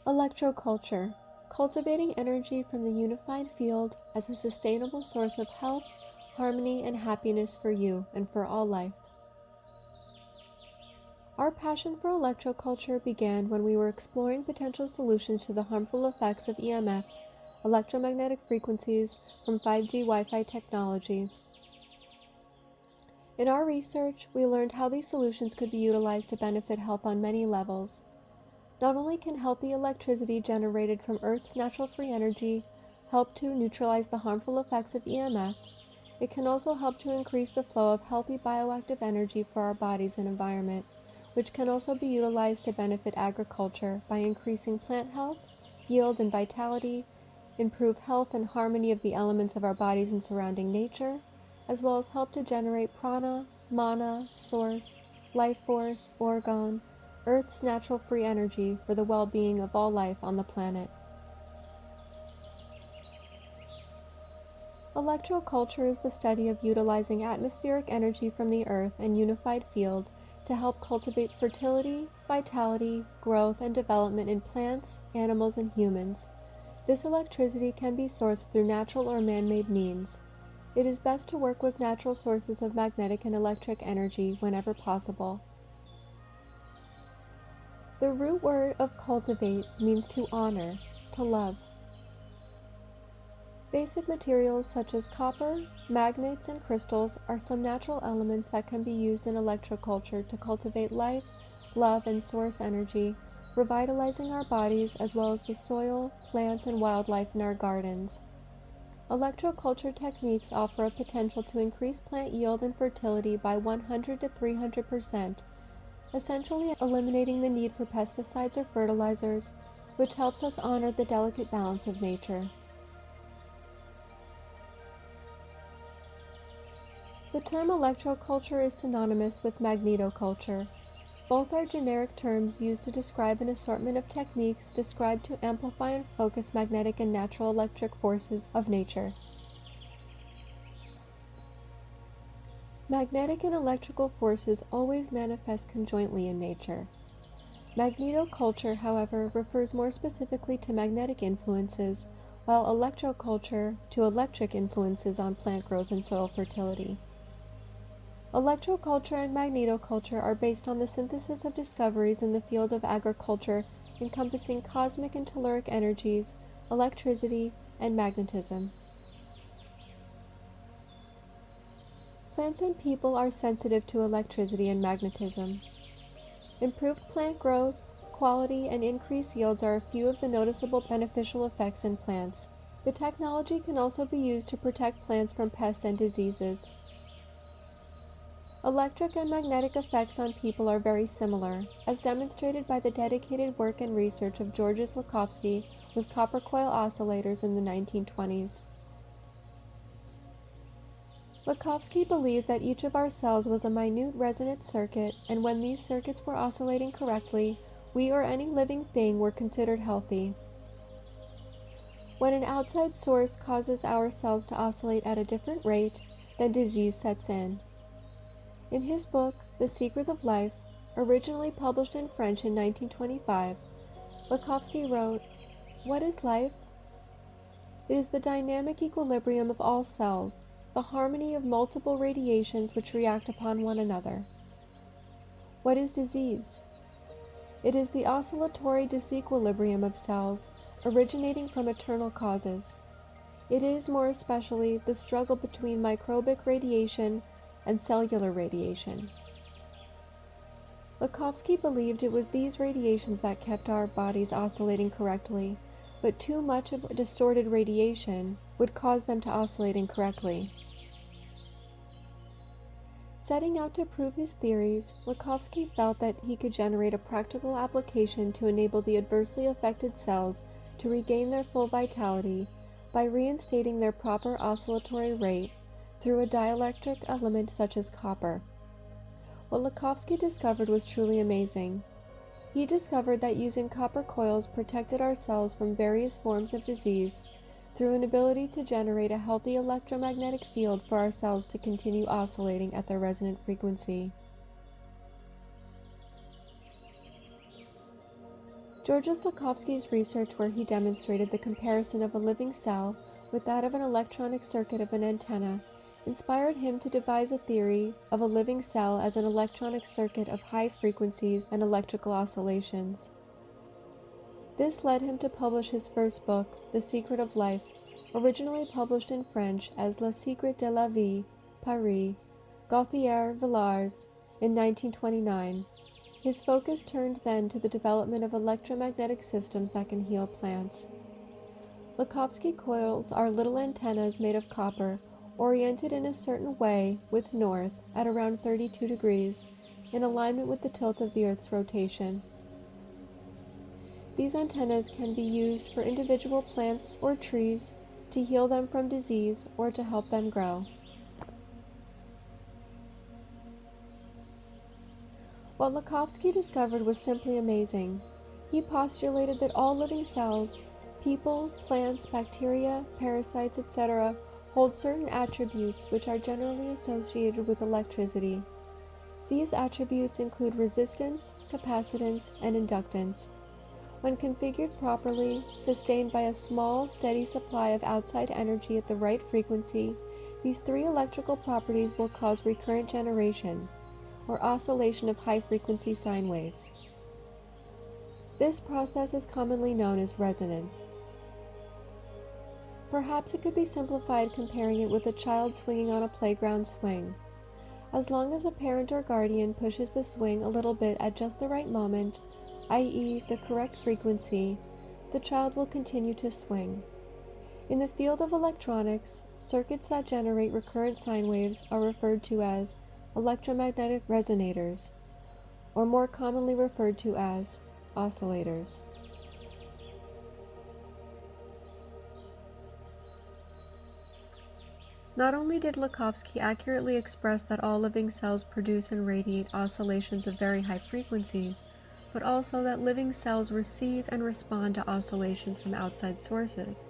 Electroculture, cultivating energy from the unified field as a sustainable source of health, harmony, and happiness for you and for all life. Our passion for electroculture began when we were exploring potential solutions to the harmful effects of EMFs, electromagnetic frequencies, from 5G Wi-Fi technology. In our research, we learned how these solutions could be utilized to benefit health on many levels. Not only can healthy electricity generated from Earth's natural free energy help to neutralize the harmful effects of EMF, it can also help to increase the flow of healthy bioactive energy for our bodies and environment, which can also be utilized to benefit agriculture by increasing plant health, yield, and vitality, improve health and harmony of the elements of our bodies and surrounding nature, as well as help to generate prana, mana, source, life force, orgone, Earth's natural free energy for the well-being of all life on the planet. Electroculture is the study of utilizing atmospheric energy from the Earth and unified field to help cultivate fertility, vitality, growth, and development in plants, animals, and humans. This electricity can be sourced through natural or man-made means. It is best to work with natural sources of magnetic and electric energy whenever possible. The root word of cultivate means to honor, to love. Basic materials such as copper, magnets, and crystals are some natural elements that can be used in electroculture to cultivate life, love, and source energy, revitalizing our bodies as well as the soil, plants, and wildlife in our gardens. Electroculture techniques offer a potential to increase plant yield and fertility by 100 to 300%, essentially eliminating the need for pesticides or fertilizers, which helps us honor the delicate balance of nature. The term electroculture is synonymous with magnetoculture. Both are generic terms used to describe an assortment of techniques described to amplify and focus magnetic and natural electric forces of nature. Magnetic and electrical forces always manifest conjointly in nature. Magnetoculture, however, refers more specifically to magnetic influences, while electroculture to electric influences on plant growth and soil fertility. Electroculture and magnetoculture are based on the synthesis of discoveries in the field of agriculture encompassing cosmic and telluric energies, electricity, and magnetism. Plants and people are sensitive to electricity and magnetism. Improved plant growth, quality, and increased yields are a few of the noticeable beneficial effects in plants. The technology can also be used to protect plants from pests and diseases. Electric and magnetic effects on people are very similar, as demonstrated by the dedicated work and research of Georges Lakhovsky with copper coil oscillators in the 1920s. Lakhovsky believed that each of our cells was a minute resonant circuit, and when these circuits were oscillating correctly, we or any living thing were considered healthy. When an outside source causes our cells to oscillate at a different rate, then disease sets in. In his book, The Secret of Life, originally published in French in 1925, Lakhovsky wrote, "What is life? It is the dynamic equilibrium of all cells, the harmony of multiple radiations which react upon one another. What is disease? It is the oscillatory disequilibrium of cells originating from eternal causes. It is, more especially, the struggle between microbic radiation and cellular radiation." Lakhovsky believed it was these radiations that kept our bodies oscillating correctly, but too much of distorted radiation would cause them to oscillate incorrectly. Setting out to prove his theories, Lakhovsky felt that he could generate a practical application to enable the adversely affected cells to regain their full vitality by reinstating their proper oscillatory rate through a dielectric element such as copper. What Lakhovsky discovered was truly amazing. He discovered that using copper coils protected our cells from various forms of disease through an ability to generate a healthy electromagnetic field for our cells to continue oscillating at their resonant frequency. Georges Lakhovsky's research, where he demonstrated the comparison of a living cell with that of an electronic circuit of an antenna, inspired him to devise a theory of a living cell as an electronic circuit of high frequencies and electrical oscillations. This led him to publish his first book, The Secret of Life, originally published in French as Le Secret de la Vie, Paris, Gauthier Villars, in 1929. His focus turned then to the development of electromagnetic systems that can heal plants. Lakhovsky coils are little antennas made of copper, oriented in a certain way with north at around 32 degrees, in alignment with the tilt of the Earth's rotation. These antennas can be used for individual plants or trees to heal them from disease or to help them grow. What Lakhovsky discovered was simply amazing. He postulated that all living cells, people, plants, bacteria, parasites, etc., hold certain attributes which are generally associated with electricity. These attributes include resistance, capacitance, and inductance. When configured properly, sustained by a small, steady supply of outside energy at the right frequency, these three electrical properties will cause recurrent generation, or oscillation of high-frequency sine waves. This process is commonly known as resonance. Perhaps it could be simplified comparing it with a child swinging on a playground swing. As long as a parent or guardian pushes the swing a little bit at just the right moment, i.e., the correct frequency, the child will continue to swing. In the field of electronics, circuits that generate recurrent sine waves are referred to as electromagnetic resonators, or more commonly referred to as oscillators. Not only did Lakhovsky accurately express that all living cells produce and radiate oscillations of very high frequencies, but also that living cells receive and respond to oscillations from outside sources.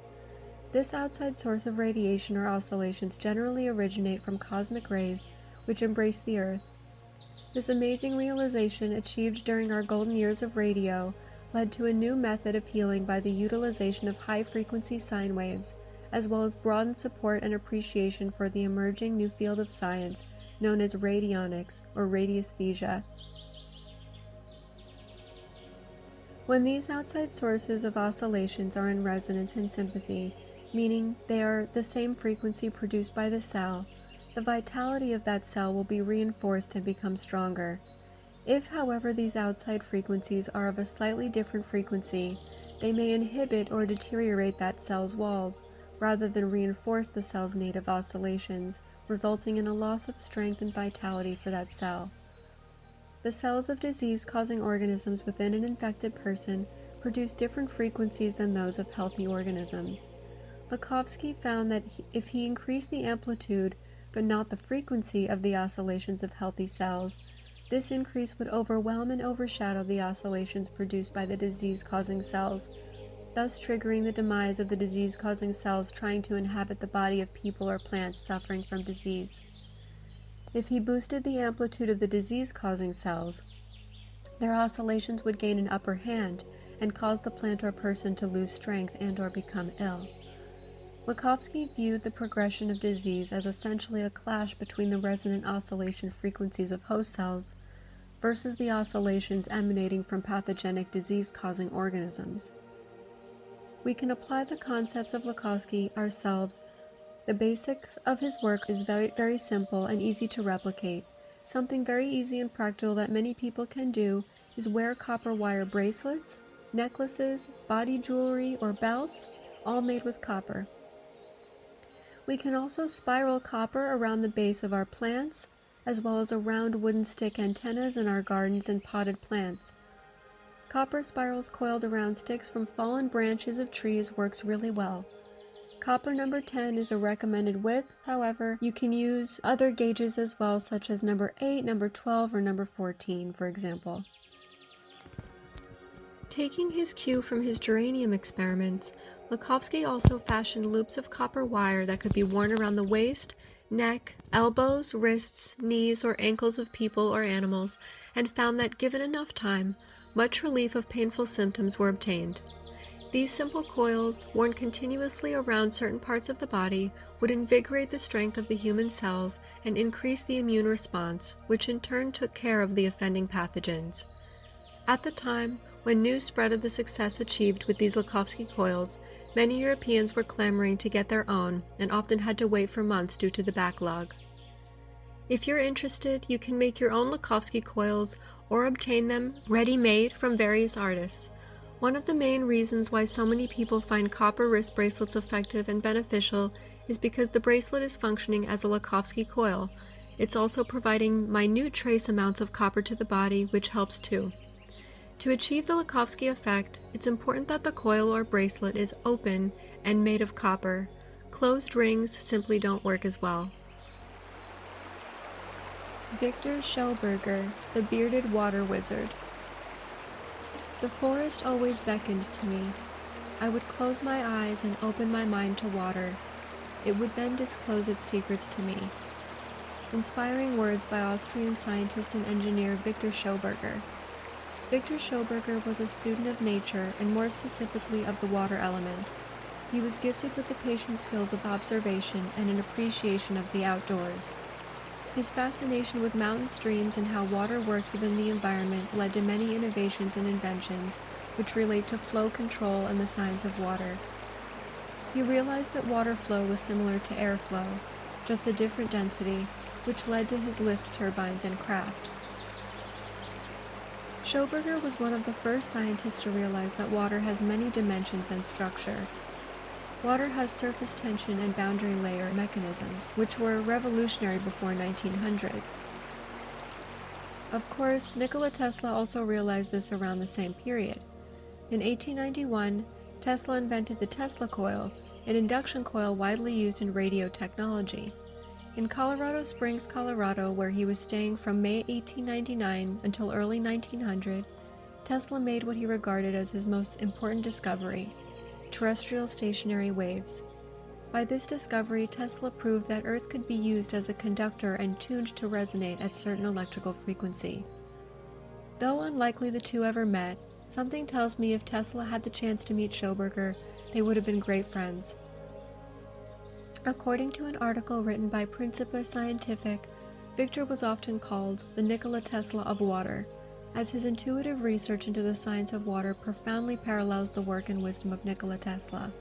This outside source of radiation or oscillations generally originate from cosmic rays which embrace the Earth. This amazing realization, achieved during our golden years of radio, led to a new method of healing by the utilization of high-frequency sine waves, as well as broadened support and appreciation for the emerging new field of science known as radionics or radiesthesia. When these outside sources of oscillations are in resonance and sympathy, meaning they are the same frequency produced by the cell, the vitality of that cell will be reinforced and become stronger. If, however, these outside frequencies are of a slightly different frequency, they may inhibit or deteriorate that cell's walls, rather than reinforce the cell's native oscillations, resulting in a loss of strength and vitality for that cell. The cells of disease-causing organisms within an infected person produce different frequencies than those of healthy organisms. Lakhovsky found that if he increased the amplitude but not the frequency of the oscillations of healthy cells, this increase would overwhelm and overshadow the oscillations produced by the disease-causing cells, thus triggering the demise of the disease-causing cells trying to inhabit the body of people or plants suffering from disease. If he boosted the amplitude of the disease-causing cells, their oscillations would gain an upper hand and cause the plant or person to lose strength and or become ill. Lakhovsky viewed the progression of disease as essentially a clash between the resonant oscillation frequencies of host cells versus the oscillations emanating from pathogenic disease-causing organisms. We can apply the concepts of Lakhovsky ourselves. The basics of his work is very simple and easy to replicate. Something very easy and practical that many people can do is wear copper wire bracelets, necklaces, body jewelry, or belts, all made with copper. We can also spiral copper around the base of our plants, as well as around wooden stick antennas in our gardens and potted plants. Copper spirals coiled around sticks from fallen branches of trees works really well. Copper number 10 is a recommended width, however, you can use other gauges as well, such as number 8, number 12, or number 14, for example. Taking his cue from his geranium experiments, Lakhovsky also fashioned loops of copper wire that could be worn around the waist, neck, elbows, wrists, knees, or ankles of people or animals, and found that given enough time, much relief of painful symptoms were obtained. These simple coils, worn continuously around certain parts of the body, would invigorate the strength of the human cells and increase the immune response, which in turn took care of the offending pathogens. At the time, when news spread of the success achieved with these Lakhovsky coils, many Europeans were clamoring to get their own and often had to wait for months due to the backlog. If you're interested, you can make your own Lakhovsky coils or obtain them ready-made from various artists. One of the main reasons why so many people find copper wrist bracelets effective and beneficial is because the bracelet is functioning as a Lakhovsky coil. It's also providing minute trace amounts of copper to the body, which helps too. To achieve the Lakhovsky effect, it's important that the coil or bracelet is open and made of copper. Closed rings simply don't work as well. Victor Schellberger, the bearded water wizard. The forest always beckoned to me. I would close my eyes and open my mind to water. It would then disclose its secrets to me. Inspiring words by Austrian scientist and engineer Victor Schellberger. Victor Schellberger was a student of nature, and more specifically of the water element. He was gifted with the patient skills of observation and an appreciation of the outdoors. His fascination with mountain streams and how water worked within the environment led to many innovations and inventions which relate to flow control and the science of water. He realized that water flow was similar to airflow, just a different density, which led to his lift turbines and craft. Schellberger was one of the first scientists to realize that water has many dimensions and structure. Water has surface tension and boundary layer mechanisms, which were revolutionary before 1900. Of course, Nikola Tesla also realized this around the same period. In 1891, Tesla invented the Tesla coil, an induction coil widely used in radio technology. In Colorado Springs, Colorado, where he was staying from May 1899 until early 1900, Tesla made what he regarded as his most important discovery: terrestrial stationary waves. By this discovery, Tesla proved that Earth could be used as a conductor and tuned to resonate at certain electrical frequency. Though unlikely the two ever met, something tells me if Tesla had the chance to meet Schellberger, they would have been great friends. According to an article written by Principia Scientific, Victor was often called the Nikola Tesla of water, as his intuitive research into the science of water profoundly parallels the work and wisdom of Nikola Tesla.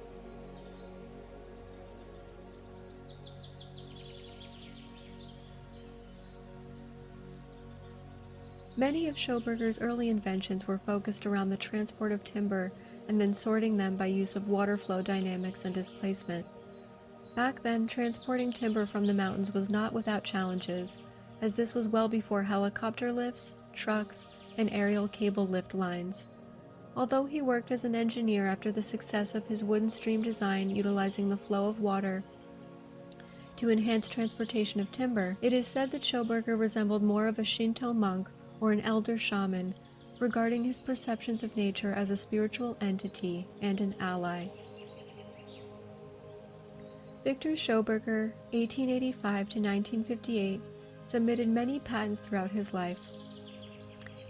Many of Schellberger's early inventions were focused around the transport of timber and then sorting them by use of water flow dynamics and displacement. Back then, transporting timber from the mountains was not without challenges, as this was well before helicopter lifts, trucks, and aerial cable lift lines. Although he worked as an engineer after the success of his wooden stream design utilizing the flow of water to enhance transportation of timber, it is said that Schellberger resembled more of a Shinto monk or an elder shaman, regarding his perceptions of nature as a spiritual entity and an ally. Victor Schellberger, 1885 to 1958, submitted many patents throughout his life.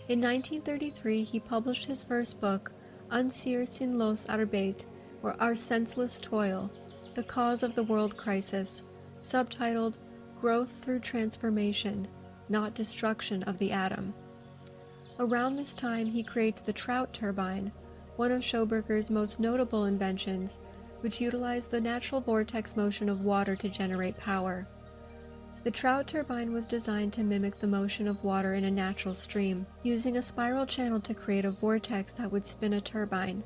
In 1933, he published his first book, Unser sinnlos Arbeit, or Our Senseless Toil, The Cause of the World Crisis, subtitled Growth Through Transformation, Not Destruction of the Atom. Around this time, he creates the trout turbine, one of Schellberger's most notable inventions, which utilized the natural vortex motion of water to generate power. The trout turbine was designed to mimic the motion of water in a natural stream, using a spiral channel to create a vortex that would spin a turbine.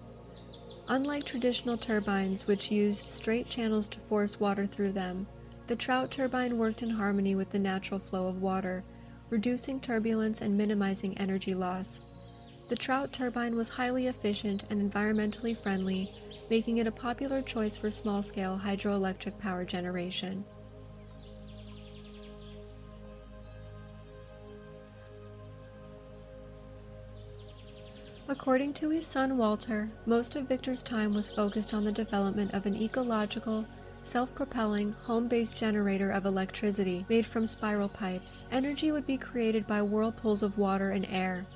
Unlike traditional turbines, which used straight channels to force water through them, the trout turbine worked in harmony with the natural flow of water, reducing turbulence and minimizing energy loss. The trout turbine was highly efficient and environmentally friendly, making it a popular choice for small-scale hydroelectric power generation. According to his son Walter, most of Victor's time was focused on the development of an ecological, self-propelling, home-based generator of electricity made from spiral pipes. Energy would be created by whirlpools of water and air.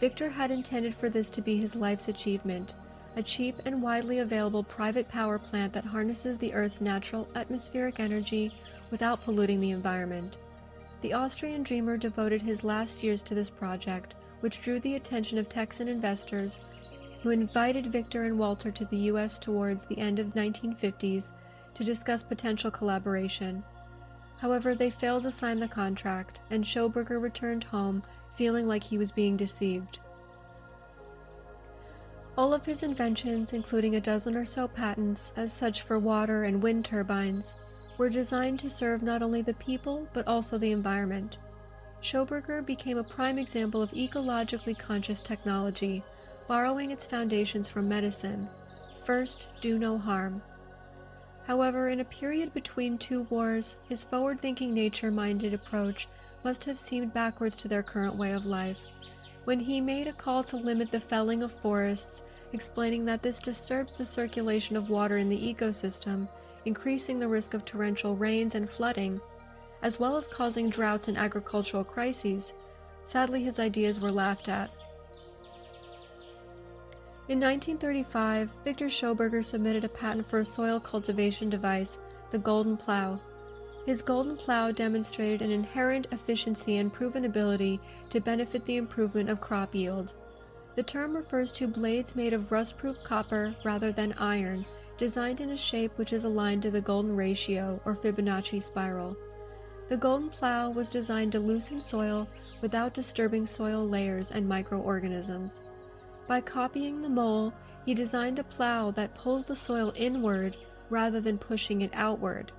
Victor had intended for this to be his life's achievement, a cheap and widely available private power plant that harnesses the Earth's natural atmospheric energy without polluting the environment. The Austrian dreamer devoted his last years to this project, which drew the attention of Texan investors who invited Victor and Walter to the U.S. towards the end of the 1950s to discuss potential collaboration. However, they failed to sign the contract, and Schoberger returned home feeling like he was being deceived. All of his inventions, including a dozen or so patents, as such for water and wind turbines, were designed to serve not only the people but also the environment. Schoberger became a prime example of ecologically conscious technology, borrowing its foundations from medicine. First, do no harm. However, in a period between two wars, his forward-thinking nature-minded approach must have seemed backwards to their current way of life, when he made a call to limit the felling of forests, explaining that this disturbs the circulation of water in the ecosystem, increasing the risk of torrential rains and flooding, as well as causing droughts and agricultural crises. Sadly, his ideas were laughed at. In 1935, Victor Schoberger submitted a patent for a soil cultivation device, the Golden Plow. His Golden Plow demonstrated an inherent efficiency and proven ability to benefit the improvement of crop yield. The term refers to blades made of rust-proof copper rather than iron, designed in a shape which is aligned to the golden ratio or Fibonacci spiral. The Golden Plow was designed to loosen soil without disturbing soil layers and microorganisms. By copying the mole, he designed a plow that pulls the soil inward rather than pushing it outward.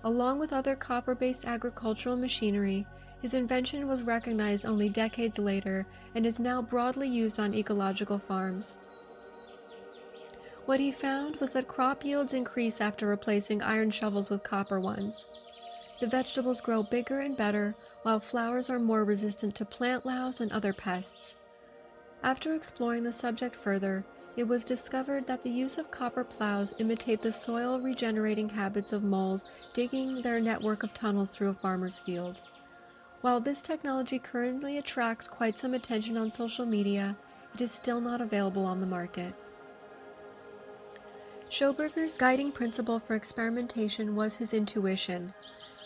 Along with other copper-based agricultural machinery, his invention was recognized only decades later and is now broadly used on ecological farms. What he found was that crop yields increase after replacing iron shovels with copper ones. The vegetables grow bigger and better, while flowers are more resistant to plant louse and other pests. After exploring the subject further, it was discovered that the use of copper plows imitate the soil regenerating habits of moles digging their network of tunnels through a farmer's field. While this technology currently attracts quite some attention on social media, it is still not available on the market. Schoberger's guiding principle for experimentation was his intuition,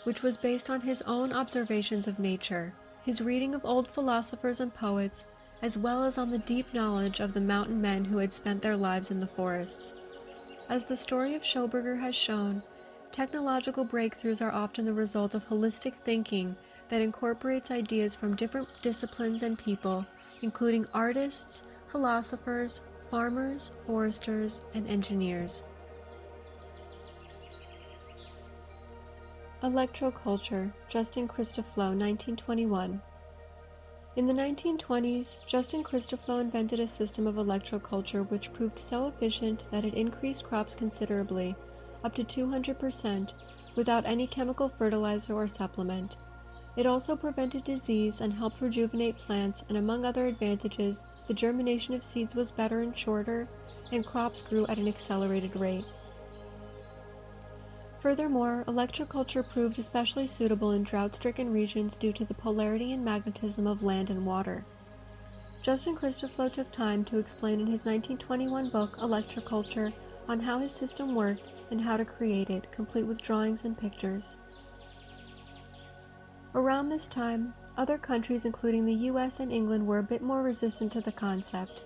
which was based on his own observations of nature, his reading of old philosophers and poets, as well as on the deep knowledge of the mountain men who had spent their lives in the forests. As the story of Schoberger has shown, technological breakthroughs are often the result of holistic thinking that incorporates ideas from different disciplines and people, including artists, philosophers, farmers, foresters, and engineers. Electroculture, Justin Christoflo, 1921. In the 1920s, Justin Christoflo invented a system of electroculture which proved so efficient that it increased crops considerably, up to 200%, without any chemical fertilizer or supplement. It also prevented disease and helped rejuvenate plants, and among other advantages, the germination of seeds was better and shorter, and crops grew at an accelerated rate. Furthermore, electroculture proved especially suitable in drought-stricken regions due to the polarity and magnetism of land and water. Justin Christoflo took time to explain in his 1921 book, Electroculture, on how his system worked and how to create it, complete with drawings and pictures. Around this time, other countries including the US and England were a bit more resistant to the concept.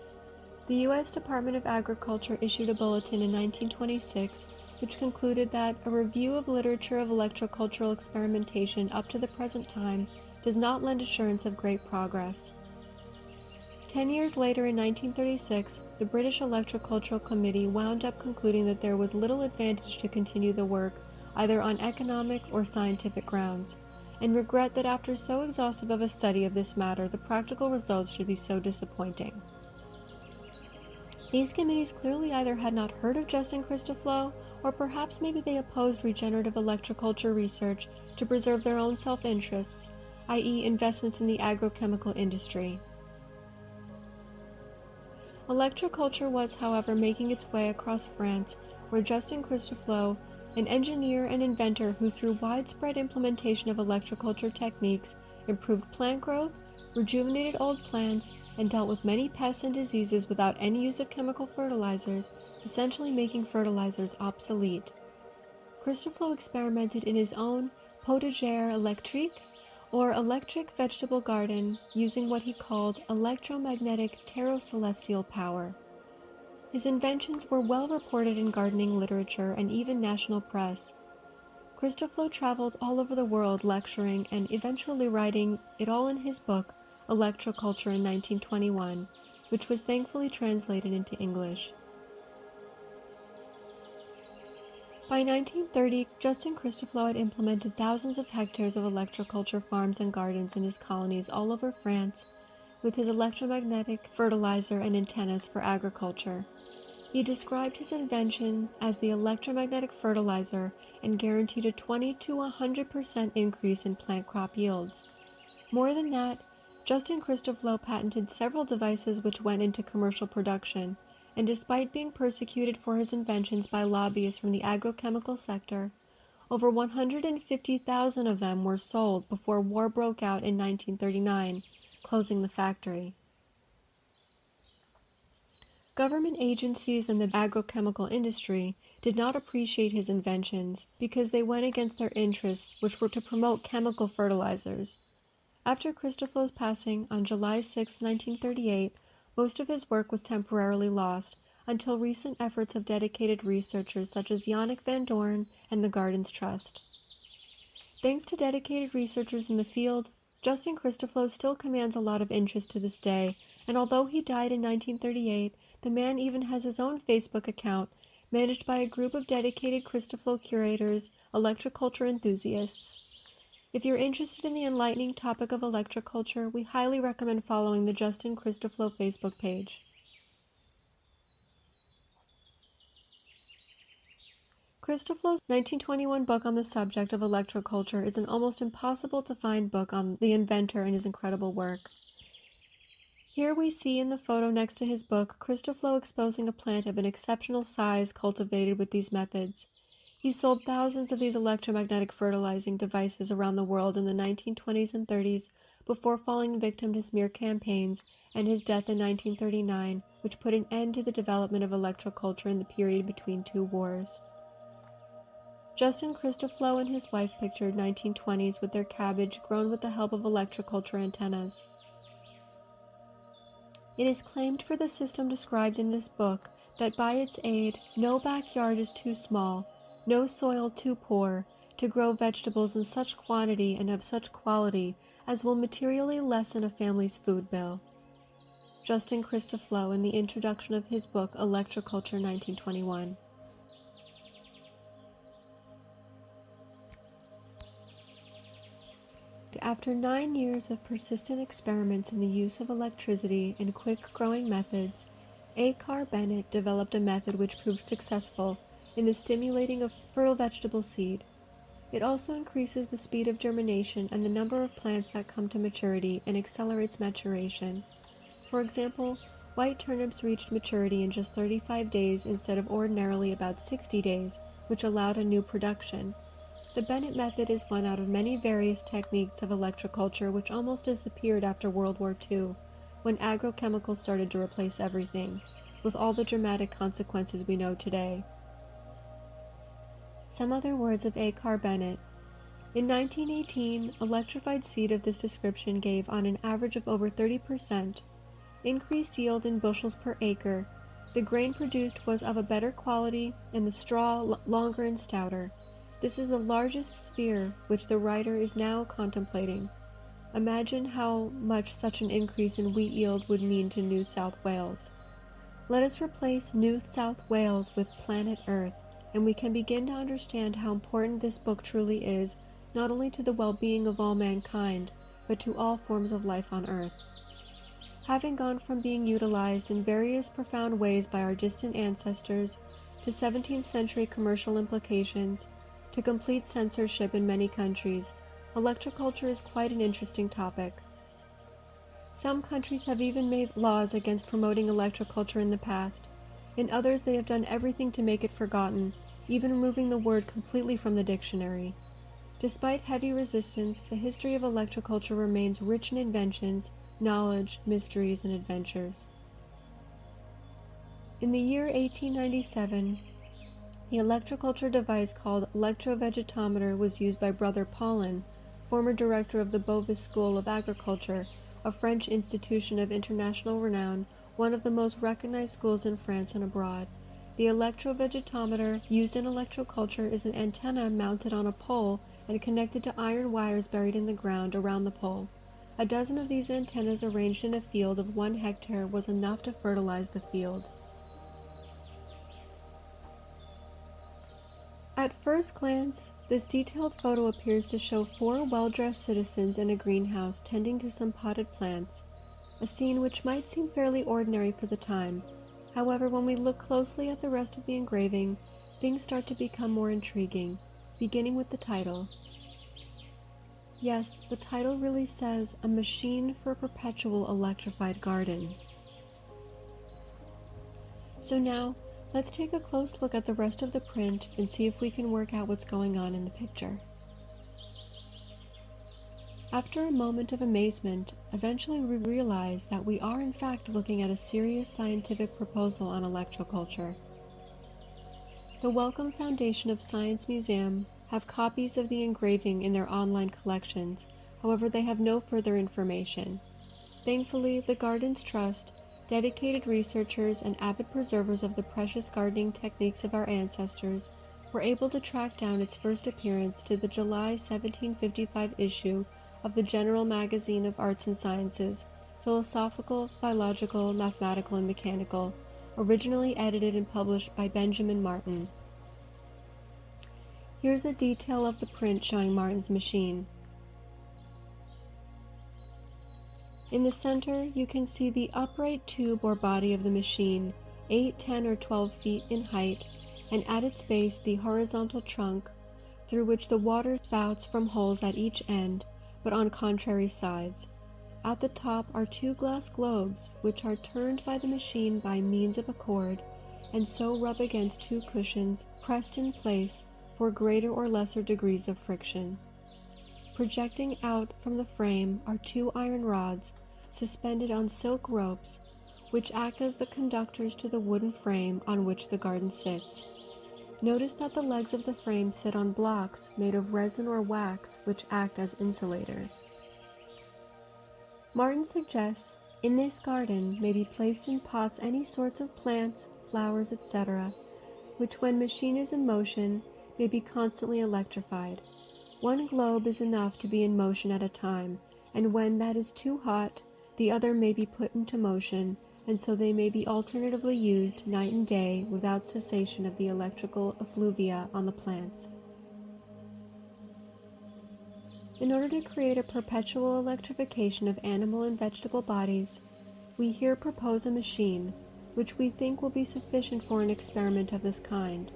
The US Department of Agriculture issued a bulletin in 1926 which concluded that a review of literature of electrocultural experimentation up to the present time does not lend assurance of great progress. 10 years later, in 1936, the British Electrocultural Committee wound up concluding that there was little advantage to continue the work, either on economic or scientific grounds, and regret that after so exhaustive of a study of this matter, the practical results should be so disappointing. These committees clearly either had not heard of Justin Christoflo, or perhaps maybe they opposed regenerative electroculture research to preserve their own self-interests, i.e. investments in the agrochemical industry. Electroculture was, however, making its way across France, where Justin Christoflo, an engineer and inventor who through widespread implementation of electroculture techniques improved plant growth, rejuvenated old plants, and dealt with many pests and diseases without any use of chemical fertilizers, essentially making fertilizers obsolete. Christoflo experimented in his own potager électrique, or electric vegetable garden, using what he called electromagnetic pterocelestial power. His inventions were well reported in gardening literature and even national press. Christoflo traveled all over the world lecturing and eventually writing it all in his book, Electroculture, in 1921, which was thankfully translated into English. By 1930, Justin Christoflo had implemented thousands of hectares of electroculture farms and gardens in his colonies all over France, with his electromagnetic fertilizer and antennas for agriculture. He described his invention as the electromagnetic fertilizer and guaranteed a 20 to 100% increase in plant crop yields. More than that, Justin Christoflo patented several devices which went into commercial production, and despite being persecuted for his inventions by lobbyists from the agrochemical sector, over 150,000 of them were sold before war broke out in 1939, closing the factory. Government agencies and the agrochemical industry did not appreciate his inventions because they went against their interests, which were to promote chemical fertilizers. After Christoflo's passing on July 6, 1938, most of his work was temporarily lost until recent efforts of dedicated researchers such as Yannick Van Doorn and the Gardens Trust. Thanks to dedicated researchers in the field, Justin Christoflo still commands a lot of interest to this day, and although he died in 1938, the man even has his own Facebook account, managed by a group of dedicated Christoflo curators, electroculture enthusiasts. If you're interested in the enlightening topic of electroculture, we highly recommend following the Justin Christoflo Facebook page. Christoflo's 1921 book on the subject of electroculture is an almost impossible to find book on the inventor and his incredible work. Here we see in the photo next to his book, Christoflo exposing a plant of an exceptional size cultivated with these methods. He sold thousands of these electromagnetic fertilizing devices around the world in the 1920s and 30s before falling victim to smear campaigns and his death in 1939, which put an end to the development of electroculture in the period between two wars. Justin Christoflo and his wife pictured 1920s with their cabbage grown with the help of electroculture antennas. It is claimed for the system described in this book that by its aid, no backyard is too small, no soil too poor, to grow vegetables in such quantity and of such quality as will materially lessen a family's food bill. Justin Christoflo in the introduction of his book Electroculture 1921. After 9 years of persistent experiments in the use of electricity and quick-growing methods, A. Carr Bennett developed a method which proved successful in the stimulating of fertile vegetable seed. It also increases the speed of germination and the number of plants that come to maturity and accelerates maturation. For example, white turnips reached maturity in just 35 days instead of ordinarily about 60 days, which allowed a new production. The Bennett method is one out of many various techniques of electroculture which almost disappeared after World War II, when agrochemicals started to replace everything, with all the dramatic consequences we know today. Some other words of A. Carr Bennett. In 1918, electrified seed of this description gave on an average of over 30%, increased yield in bushels per acre, the grain produced was of a better quality, and the straw longer and stouter. This is the largest sphere which the writer is now contemplating. Imagine how much such an increase in wheat yield would mean to New South Wales. Let us replace New South Wales with planet Earth, and we can begin to understand how important this book truly is, not only to the well-being of all mankind, but to all forms of life on Earth. Having gone from being utilized in various profound ways by our distant ancestors, to 17th century commercial implications, to complete censorship in many countries, electroculture is quite an interesting topic. Some countries have even made laws against promoting electroculture in the past. In others, they have done everything to make it forgotten, even removing the word completely from the dictionary. Despite heavy resistance, the history of electroculture remains rich in inventions, knowledge, mysteries, and adventures. In the year 1897, the electroculture device called electrovegetometer was used by Brother Paulin, former director of the Beauvais School of Agriculture, a French institution of international renown, one of the most recognized schools in France and abroad. The electrovegetometer used in electroculture is an antenna mounted on a pole and connected to iron wires buried in the ground around the pole. A dozen of these antennas arranged in a field of 1 hectare was enough to fertilize the field. At first glance, this detailed photo appears to show 4 well-dressed citizens in a greenhouse tending to some potted plants, a scene which might seem fairly ordinary for the time. However, when we look closely at the rest of the engraving, things start to become more intriguing, beginning with the title. Yes, the title really says, "A Machine for a Perpetual Electrified Garden." So now, let's take a close look at the rest of the print and see if we can work out what's going on in the picture. After a moment of amazement, eventually we realize that we are in fact looking at a serious scientific proposal on electroculture. The Wellcome Foundation of Science Museum have copies of the engraving in their online collections, however they have no further information. Thankfully, the Gardens Trust, dedicated researchers and avid preservers of the precious gardening techniques of our ancestors, were able to track down its first appearance to the July 1755 issue of the General Magazine of Arts and Sciences, Philosophical, Philological, Mathematical, and Mechanical, originally edited and published by Benjamin Martin. Here's a detail of the print showing Martin's machine. In the center, you can see the upright tube or body of the machine, 8, 10, or 12 feet in height, and at its base the horizontal trunk, through which the water spouts from holes at each end, but on contrary sides. At the top are 2 glass globes, which are turned by the machine by means of a cord, and so rub against 2 cushions pressed in place for greater or lesser degrees of friction. Projecting out from the frame are 2 iron rods suspended on silk ropes, which act as the conductors to the wooden frame on which the garden sits. Notice that the legs of the frame sit on blocks made of resin or wax, which act as insulators. Martin suggests, in this garden may be placed in pots any sorts of plants, flowers, etc., which when machine is in motion may be constantly electrified. 1 globe is enough to be in motion at a time, and when that is too hot, the other may be put into motion, and so they may be alternatively used night and day without cessation of the electrical effluvia on the plants. In order to create a perpetual electrification of animal and vegetable bodies, we here propose a machine, which we think will be sufficient for an experiment of this kind.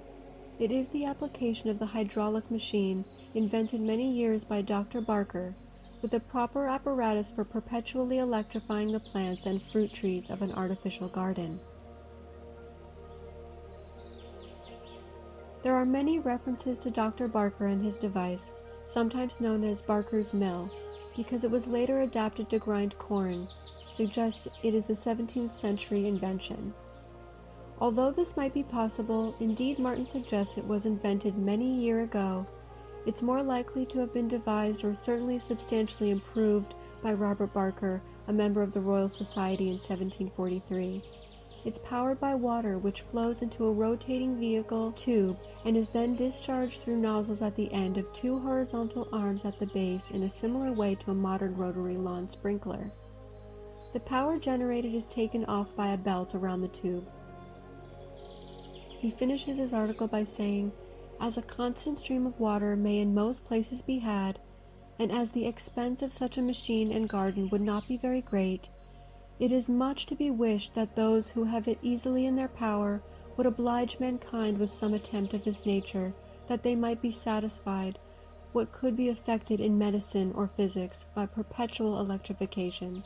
It is the application of the hydraulic machine invented many years by Dr. Barker, with a proper apparatus for perpetually electrifying the plants and fruit trees of an artificial garden. There are many references to Dr. Barker and his device, sometimes known as Barker's mill, because it was later adapted to grind corn, suggests it is a 17th century invention. Although this might be possible, indeed Martin suggests it was invented many years ago, it's more likely to have been devised or certainly substantially improved by Robert Barker, a member of the Royal Society in 1743. It's powered by water, which flows into a rotating vehicle tube and is then discharged through nozzles at the end of 2 horizontal arms at the base in a similar way to a modern rotary lawn sprinkler. The power generated is taken off by a belt around the tube. He finishes his article by saying, "As a constant stream of water may in most places be had, and as the expense of such a machine and garden would not be very great, it is much to be wished that those who have it easily in their power would oblige mankind with some attempt of this nature, that they might be satisfied what could be effected in medicine or physics by perpetual electrification."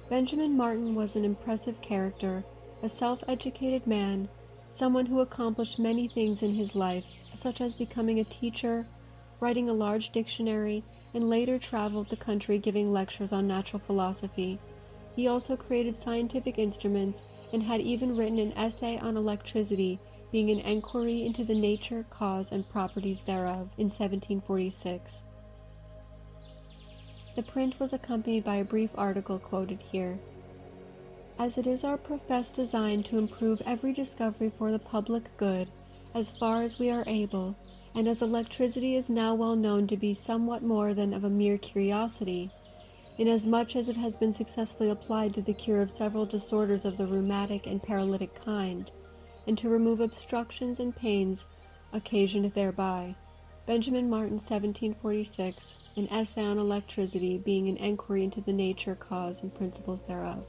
Benjamin Martin was an impressive character, a self-educated man, someone who accomplished many things in his life, such as becoming a teacher, writing a large dictionary, and later traveled the country giving lectures on natural philosophy. He also created scientific instruments and had even written an essay on electricity, being an enquiry into the nature, cause, and properties thereof, in 1746. The print was accompanied by a brief article quoted here. As it is our professed design to improve every discovery for the public good, as far as we are able, and as electricity is now well known to be somewhat more than of a mere curiosity, inasmuch as it has been successfully applied to the cure of several disorders of the rheumatic and paralytic kind, and to remove obstructions and pains occasioned thereby. Benjamin Martin, 1746, an essay on electricity, being an enquiry into the nature, cause, and principles thereof.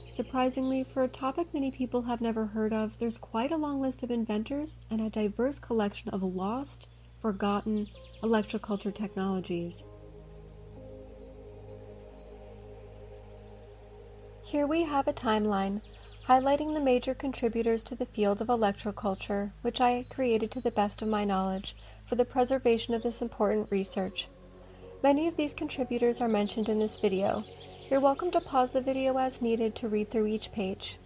Surprisingly, for a topic many people have never heard of, there's quite a long list of inventors and a diverse collection of lost, forgotten electroculture technologies. Here we have a timeline highlighting the major contributors to the field of electroculture, which I created to the best of my knowledge for the preservation of this important research. Many of these contributors are mentioned in this video. You're welcome to pause the video as needed to read through each page.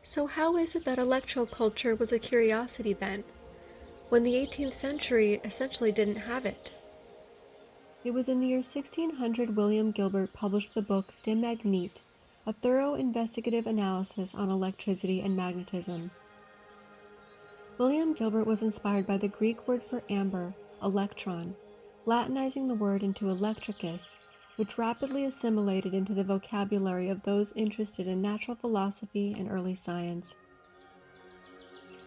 So how is it that electroculture was a curiosity then, when the 18th century essentially didn't have it? It was in the year 1600 William Gilbert published the book De Magnete, a thorough investigative analysis on electricity and magnetism. William Gilbert was inspired by the Greek word for amber, electron, Latinizing the word into electricus, which rapidly assimilated into the vocabulary of those interested in natural philosophy and early science.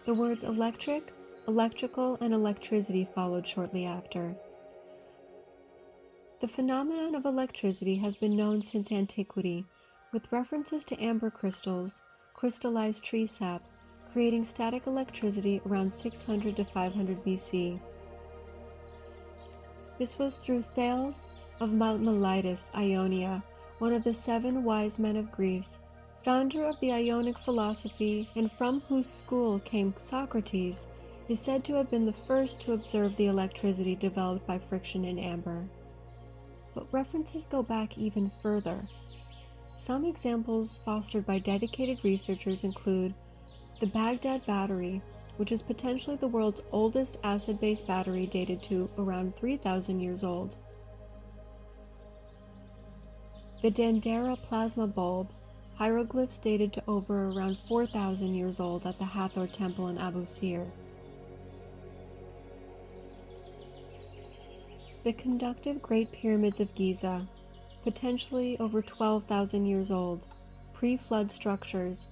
The words electric, electrical, and electricity followed shortly after. The phenomenon of electricity has been known since antiquity, with references to amber crystals, crystallized tree sap, creating static electricity around 600 to 500 BC. This was through Thales of Miletus, Ionia, one of the 7 wise men of Greece, founder of the Ionic philosophy, and from whose school came Socrates, is said to have been the first to observe the electricity developed by friction in amber. But references go back even further. Some examples fostered by dedicated researchers include the Baghdad battery, which is potentially the world's oldest acid-based battery dated to around 3,000 years old. The Dendera plasma bulb, hieroglyphs dated to over around 4,000 years old at the Hathor Temple in Abu Sir. The conductive Great Pyramids of Giza, potentially over 12,000 years old, pre-flood structures.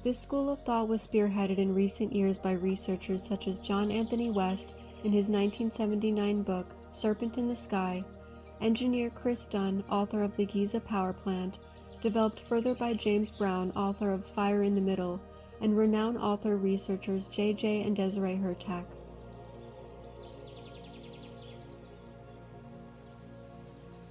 This school of thought was spearheaded in recent years by researchers such as John Anthony West in his 1979 book, Serpent in the Sky, engineer Chris Dunn, author of the Giza Power Plant, developed further by James Brown, author of Fire in the Middle, and renowned author researchers J.J. and Desiree Hurtak.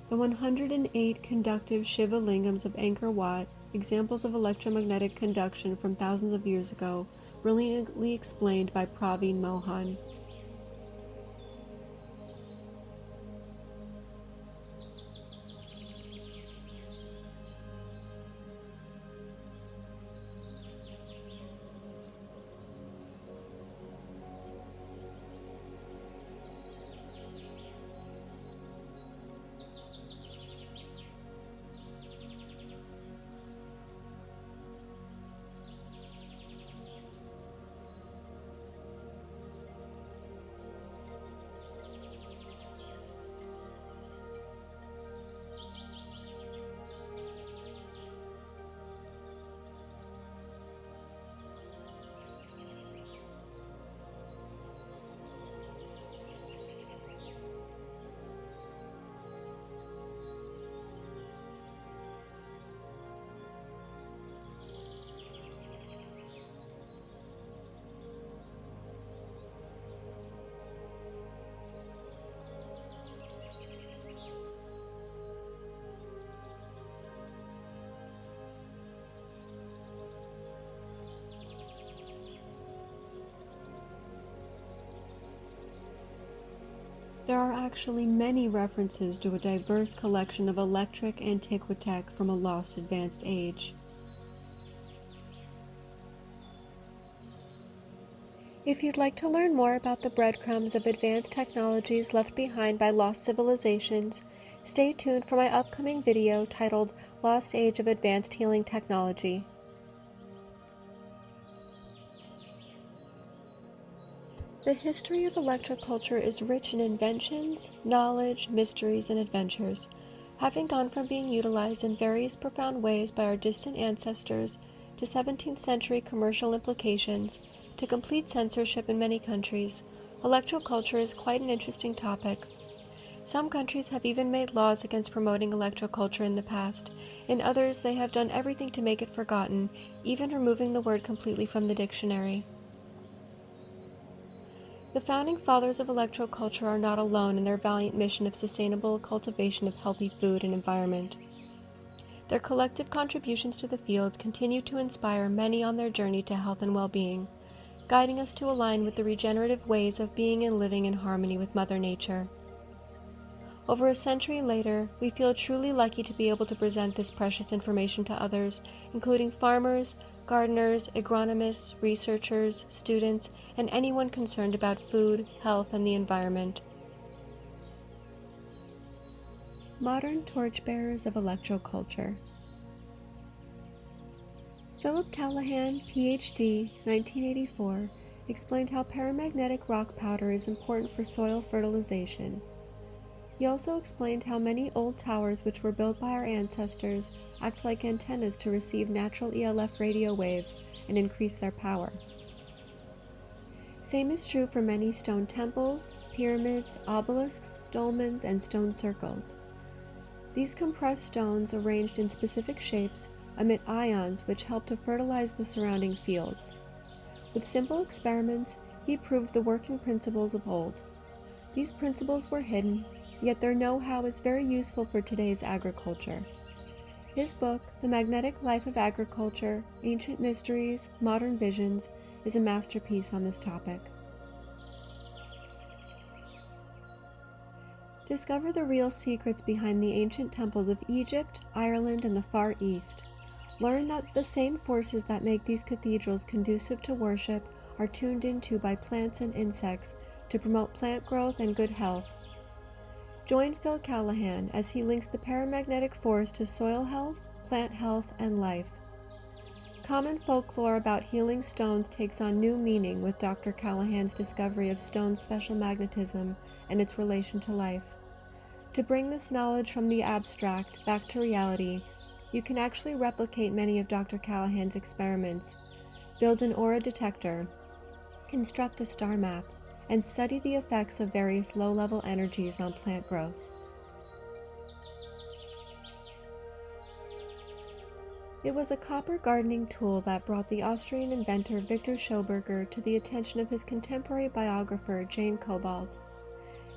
The 108 conductive Shiva lingams of Angkor Wat, examples of electromagnetic conduction from thousands of years ago, brilliantly explained by Praveen Mohan. There are actually many references to a diverse collection of electric antiquitech from a lost advanced age. If you'd like to learn more about the breadcrumbs of advanced technologies left behind by lost civilizations, stay tuned for my upcoming video titled Lost Age of Advanced Healing Technology. The history of electroculture is rich in inventions, knowledge, mysteries, and adventures, having gone from being utilized in various profound ways by our distant ancestors to 17th century commercial implications to complete censorship in many countries. Electroculture is quite an interesting topic. Some countries have even made laws against promoting electroculture in the past. In others, they have done everything to make it forgotten, even removing the word completely from the dictionary. The founding fathers of electroculture are not alone in their valiant mission of sustainable cultivation of healthy food and environment. Their collective contributions to the field continue to inspire many on their journey to health and well-being, guiding us to align with the regenerative ways of being and living in harmony with Mother Nature. Over a century later, we feel truly lucky to be able to present this precious information to others, including farmers, gardeners, agronomists, researchers, students, and anyone concerned about food, health, and the environment. Modern torchbearers of electroculture. Philip Callahan, Ph.D., 1984, explained how paramagnetic rock powder is important for soil fertilization. He also explained how many old towers which were built by our ancestors act like antennas to receive natural ELF radio waves and increase their power. Same is true for many stone temples, pyramids, obelisks, dolmens, and stone circles. These compressed stones, arranged in specific shapes, emit ions which help to fertilize the surrounding fields. With simple experiments, he proved the working principles of old. These principles were hidden, yet their know-how is very useful for today's agriculture. His book, The Magnetic Life of Agriculture, Ancient Mysteries, Modern Visions, is a masterpiece on this topic. Discover the real secrets behind the ancient temples of Egypt, Ireland, and the Far East. Learn that the same forces that make these cathedrals conducive to worship are tuned into by plants and insects to promote plant growth and good health. Join Phil Callahan as he links the paramagnetic force to soil health, plant health, and life. Common folklore about healing stones takes on new meaning with Dr. Callahan's discovery of stone's special magnetism and its relation to life. To bring this knowledge from the abstract back to reality, you can actually replicate many of Dr. Callahan's experiments, build an aura detector, construct a star map, and study the effects of various low-level energies on plant growth. It was a copper gardening tool that brought the Austrian inventor Victor Schauberger to the attention of his contemporary biographer Jane Cobalt.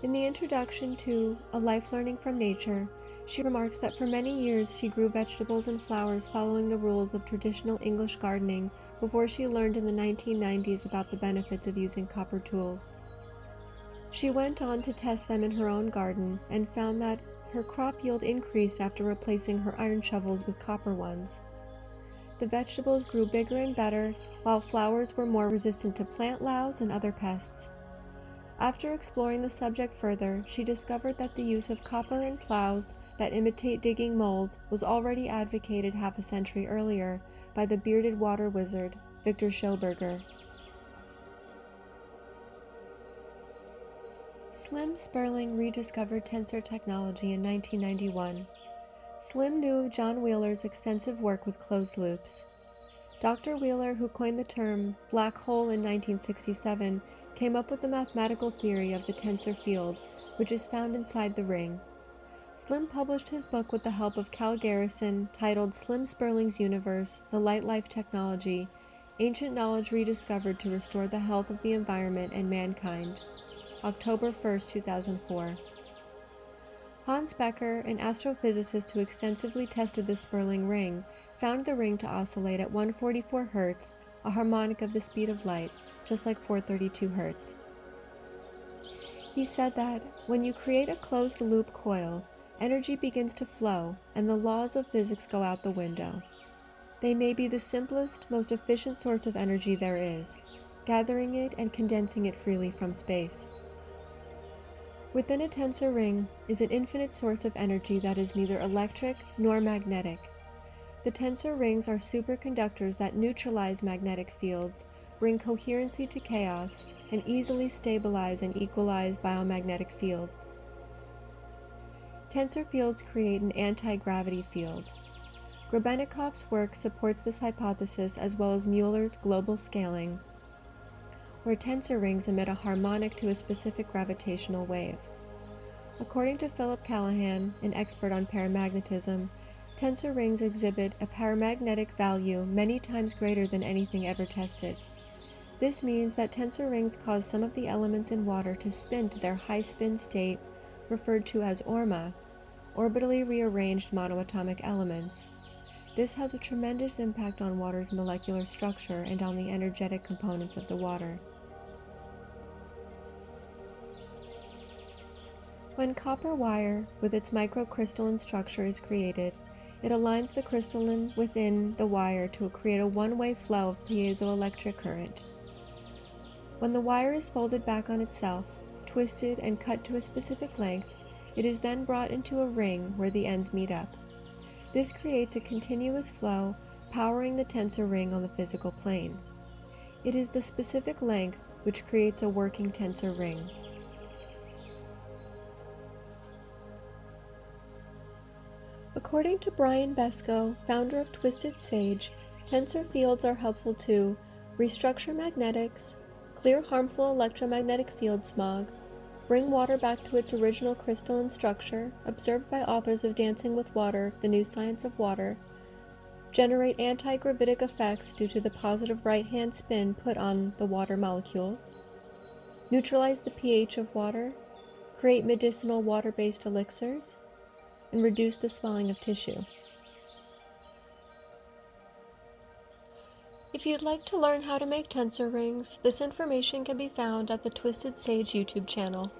In the introduction to A Life Learning from Nature, she remarks that for many years she grew vegetables and flowers following the rules of traditional English gardening before she learned in the 1990s about the benefits of using copper tools. She went on to test them in her own garden and found that her crop yield increased after replacing her iron shovels with copper ones. The vegetables grew bigger and better, while flowers were more resistant to plant louse and other pests. After exploring the subject further, she discovered that the use of copper in plows that imitate digging moles was already advocated half a century earlier by the bearded water wizard, Victor Schauberger. Slim Sperling rediscovered tensor technology in 1991. Slim knew of John Wheeler's extensive work with closed loops. Dr. Wheeler, who coined the term black hole in 1967, came up with the mathematical theory of the tensor field, which is found inside the ring. Slim published his book with the help of Cal Garrison, titled Slim Sperling's Universe, The Light Life Technology, Ancient Knowledge Rediscovered to Restore the Health of the Environment and Mankind, October 1, 2004. Hans Becker, an astrophysicist who extensively tested the Sperling ring, found the ring to oscillate at 144 Hz, a harmonic of the speed of light, just like 432 Hz. He said that when you create a closed-loop coil, energy begins to flow and the laws of physics go out the window. They may be the simplest, most efficient source of energy there is, gathering it and condensing it freely from space. Within a tensor ring is an infinite source of energy that is neither electric nor magnetic. The tensor rings are superconductors that neutralize magnetic fields, bring coherency to chaos, and easily stabilize and equalize biomagnetic fields. Tensor fields create an anti-gravity field. Grebennikov's work supports this hypothesis as well as Mueller's global scaling, where tensor rings emit a harmonic to a specific gravitational wave. According to Philip Callahan, an expert on paramagnetism, tensor rings exhibit a paramagnetic value many times greater than anything ever tested. This means that tensor rings cause some of the elements in water to spin to their high spin state, referred to as orma, orbitally rearranged monoatomic elements. This has a tremendous impact on water's molecular structure and on the energetic components of the water. When copper wire with its microcrystalline structure is created, it aligns the crystalline within the wire to create a one-way flow of piezoelectric current. When the wire is folded back on itself, twisted and cut to a specific length, it is then brought into a ring where the ends meet up. This creates a continuous flow, powering the tensor ring on the physical plane. It is the specific length which creates a working tensor ring. According to Brian Besko, founder of Twisted Sage, tensor fields are helpful to restructure magnetics, clear harmful electromagnetic field smog, bring water back to its original crystalline structure, observed by authors of Dancing with Water, The New Science of Water, generate anti-gravitic effects due to the positive right-hand spin put on the water molecules, neutralize the pH of water, create medicinal water-based elixirs, and reduce the swelling of tissue. If you'd like to learn how to make tensor rings, this information can be found at the Twisted Sage YouTube channel.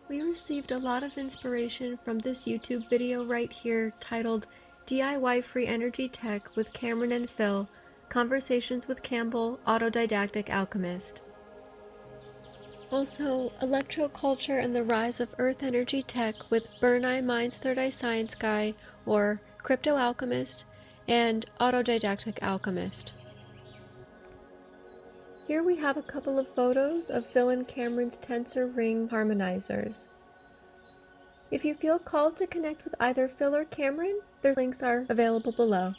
We received a lot of inspiration from this YouTube video right here titled DIY Free Energy Tech with Cameron and Phil, Conversations with Campbell, Autodidactic Alchemist. Also, Electroculture and the Rise of Earth Energy Tech with Bernai Mind's Third Eye Science Guy, or Crypto Alchemist, and Autodidactic Alchemist. Here we have a couple of photos of Phil and Cameron's tensor ring harmonizers. If you feel called to connect with either Phil or Cameron, their links are available below.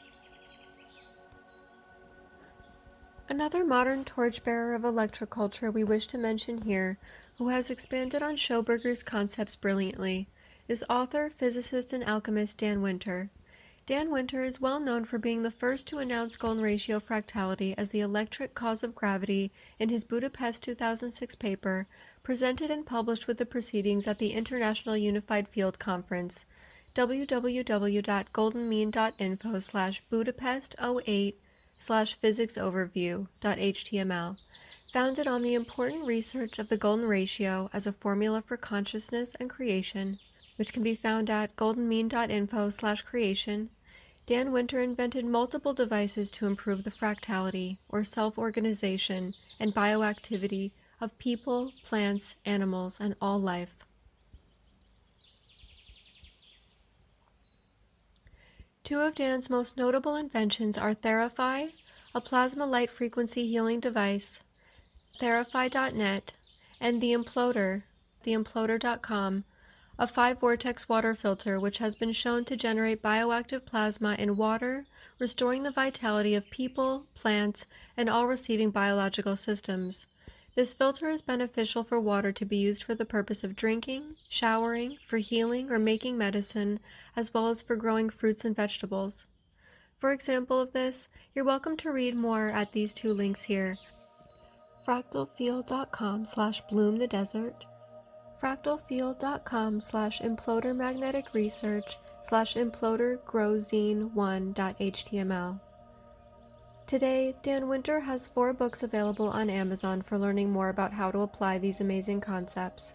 Another modern torchbearer of electroculture we wish to mention here, who has expanded on Schoberger's concepts brilliantly, is author, physicist, and alchemist Dan Winter. Dan Winter is well known for being the first to announce golden ratio fractality as the electric cause of gravity in his Budapest 2006 paper, presented and published with the proceedings at the International UnifiedField Conference, www.goldenmean.info/Budapest08/physicsoverview.html, founded on the important research of the golden ratio as a formula for consciousness and creation, which can be found at goldenmean.info/creation. Dan Winter invented multiple devices to improve the fractality, or self-organization, and bioactivity of people, plants, animals, and all life. Two of Dan's most notable inventions are Therify, a plasma light frequency healing device, Therify.net, and the Imploder, theimploder.com, a 5-vortex water filter which has been shown to generate bioactive plasma in water, restoring the vitality of people, plants, and all receiving biological systems. This filter is beneficial for water to be used for the purpose of drinking, showering, for healing or making medicine, as well as for growing fruits and vegetables. For example of this, you're welcome to read more at these two links here: fractalfield.com/bloomthedesert, fractalfield.com/implodermagneticresearch/implodergrowzine1.html. Today, Dan Winter has 4 books available on Amazon for learning more about how to apply these amazing concepts.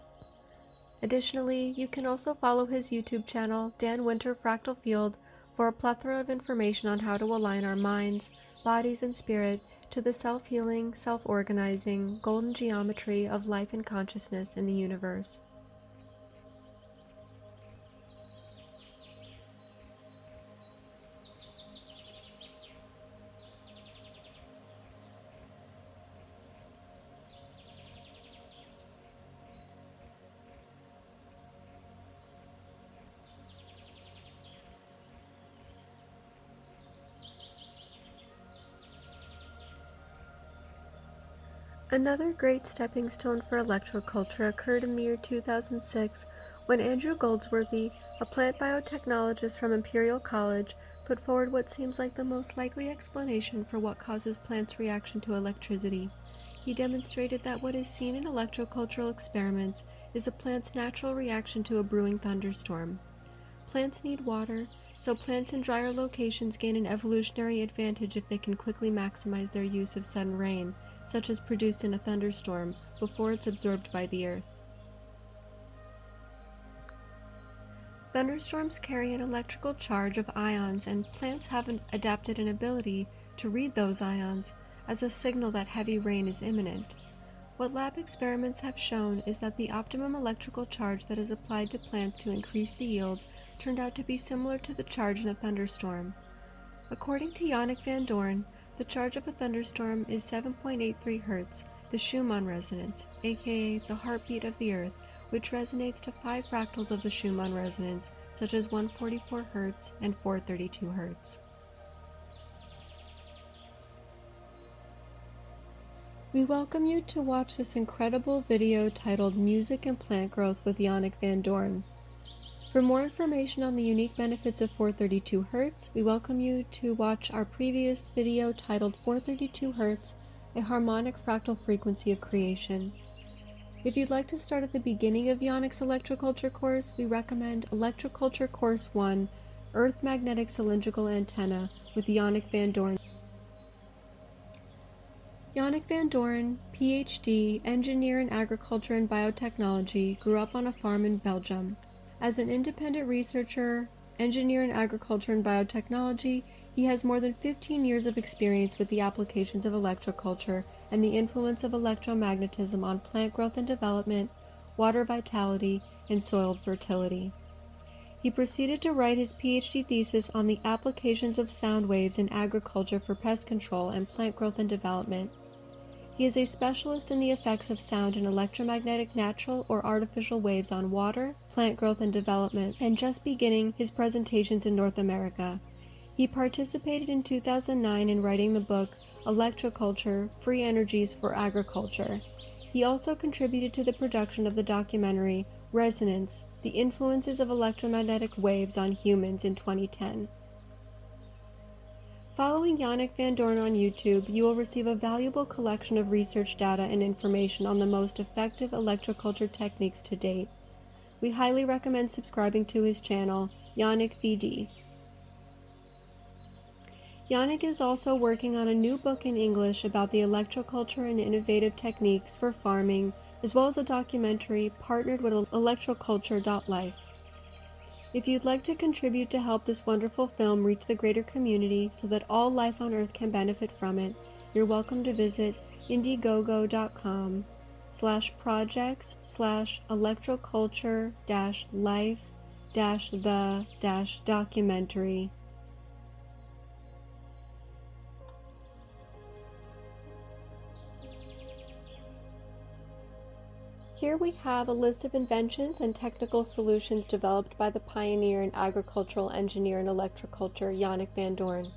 Additionally, you can also follow his YouTube channel, Dan Winter Fractal Field, for a plethora of information on how to align our minds, bodies, and spirit to the self-healing, self-organizing, golden geometry of life and consciousness in the universe. Another great stepping stone for electroculture occurred in the year 2006 when Andrew Goldsworthy, a plant biotechnologist from Imperial College, put forward what seems like the most likely explanation for what causes plants' reaction to electricity. He demonstrated that what is seen in electrocultural experiments is a plant's natural reaction to a brewing thunderstorm. Plants need water, so plants in drier locations gain an evolutionary advantage if they can quickly maximize their use of sudden rain, such as produced in a thunderstorm, before it's absorbed by the earth. Thunderstorms carry an electrical charge of ions, and plants have adapted an ability to read those ions as a signal that heavy rain is imminent. What lab experiments have shown is that the optimum electrical charge that is applied to plants to increase the yield turned out to be similar to the charge in a thunderstorm. According to Yannick van Doorn, the charge of a thunderstorm is 7.83 Hz, the Schumann resonance, aka the heartbeat of the Earth, which resonates to 5 fractals of the Schumann resonance, such as 144 Hz and 432 Hz. We welcome you to watch this incredible video titled Music and Plant Growth with Yannick van Doorn. For more information on the unique benefits of 432 Hz, we welcome you to watch our previous video titled 432 Hz, a harmonic fractal frequency of creation. If you'd like to start at the beginning of Yannick's Electroculture course, we recommend Electroculture Course 1, Earth Magnetic Cylindrical Antenna with Yannick van Doorn. Yannick van Doorn, PhD, engineer in agriculture and biotechnology, grew up on a farm in Belgium. As an independent researcher, engineer in agriculture and biotechnology, he has more than 15 years of experience with the applications of electroculture and the influence of electromagnetism on plant growth and development, water vitality, and soil fertility. He proceeded to write his PhD thesis on the applications of sound waves in agriculture for pest control and plant growth and development. He is a specialist in the effects of sound and electromagnetic natural or artificial waves on water, plant growth and development, and just beginning his presentations in North America. He participated in 2009 in writing the book Electroculture, Free Energies for Agriculture. He also contributed to the production of the documentary Resonance, The Influences of Electromagnetic Waves on Humans in 2010. Following Yannick van Doorn on YouTube, you will receive a valuable collection of research data and information on the most effective electroculture techniques to date. We highly recommend subscribing to his channel, Yannick VD. Yannick is also working on a new book in English about the electroculture and innovative techniques for farming, as well as a documentary partnered with electroculture.life. If you'd like to contribute to help this wonderful film reach the greater community so that all life on Earth can benefit from it, you're welcome to visit indiegogo.com/projects/electroculture-life-the-documentary. Here we have a list of inventions and technical solutions developed by the pioneer and agricultural engineer in electroculture, Yannick van Doorn.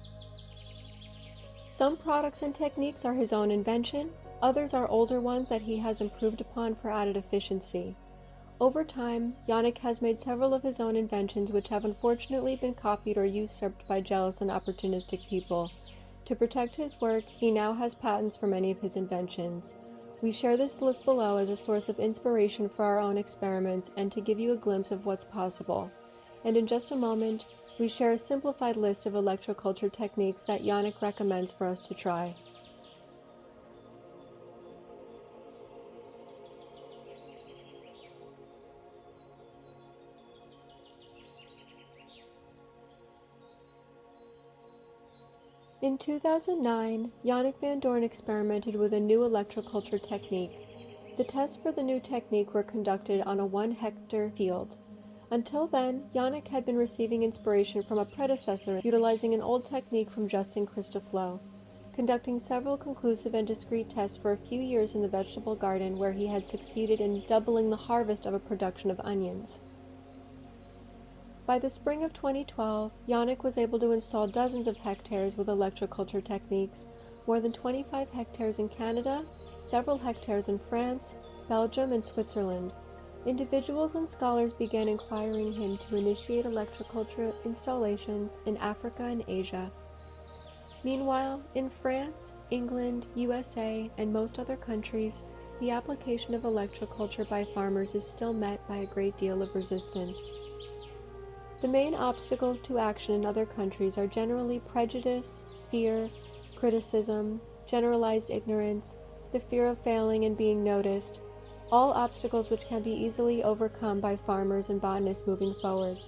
Some products and techniques are his own invention, others are older ones that he has improved upon for added efficiency. Over time, Yannick has made several of his own inventions which have unfortunately been copied or usurped by jealous and opportunistic people. To protect his work, he now has patents for many of his inventions. We share this list below as a source of inspiration for our own experiments and to give you a glimpse of what's possible. And in just a moment, we share a simplified list of electroculture techniques that Yannick recommends for us to try. In 2009, Yannick Van Doorn experimented with a new electroculture technique. The tests for the new technique were conducted on a 1-hectare field. Until then, Yannick had been receiving inspiration from a predecessor utilizing an old technique from Justin Christoflo, conducting several conclusive and discrete tests for a few years in the vegetable garden where he had succeeded in doubling the harvest of a production of onions. By the spring of 2012, Yannick was able to install dozens of hectares with electroculture techniques, more than 25 hectares in Canada, several hectares in France, Belgium, and Switzerland. Individuals and scholars began inquiring him to initiate electroculture installations in Africa and Asia. Meanwhile, in France, England, USA, and most other countries, the application of electroculture by farmers is still met by a great deal of resistance. The main obstacles to action in other countries are generally prejudice, fear, criticism, generalized ignorance, the fear of failing and being noticed, all obstacles which can be easily overcome by farmers and botanists moving forward.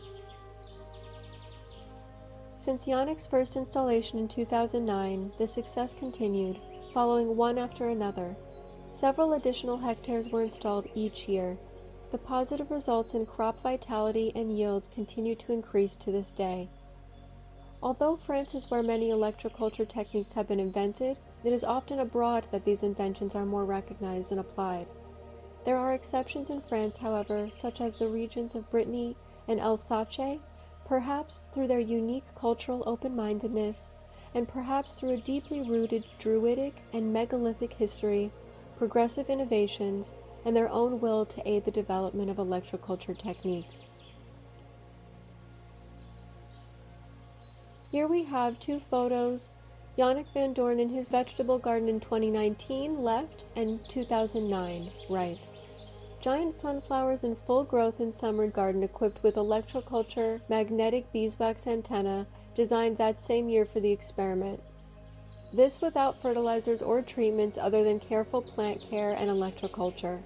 Since Yannick's first installation in 2009, the success continued, following one after another. Several additional hectares were installed each year. The positive results in crop vitality and yield continue to increase to this day. Although France is where many electroculture techniques have been invented, it is often abroad that these inventions are more recognized and applied. There are exceptions in France, however, such as the regions of Brittany and Alsace, perhaps through their unique cultural open-mindedness, and perhaps through a deeply rooted Druidic and megalithic history, progressive innovations, and their own will to aid the development of electroculture techniques. Here we have two photos, Yannick Van Doorn in his vegetable garden in 2019, left, and 2009, right. Giant sunflowers in full growth in summer garden equipped with electroculture magnetic beeswax antenna designed that same year for the experiment. This without fertilizers or treatments other than careful plant care and electroculture.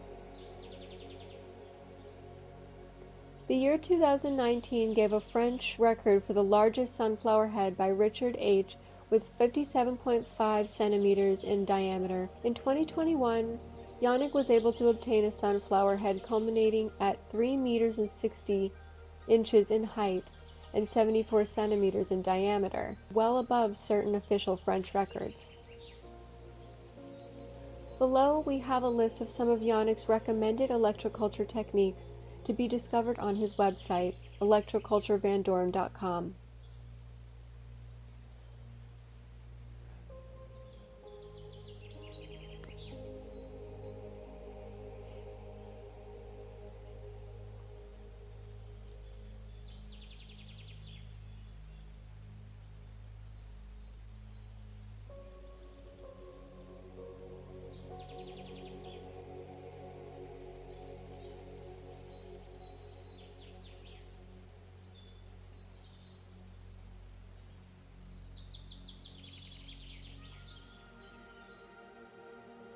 The year 2019 gave a French record for the largest sunflower head by Richard H. with 57.5 centimeters in diameter. In 2021, Yannick was able to obtain a sunflower head culminating at 3 meters and 60 inches in height and 74 centimeters in diameter, well above certain official French records. Below, we have a list of some of Yannick's recommended electroculture techniques to be discovered on his website, electroculturevandorn.com.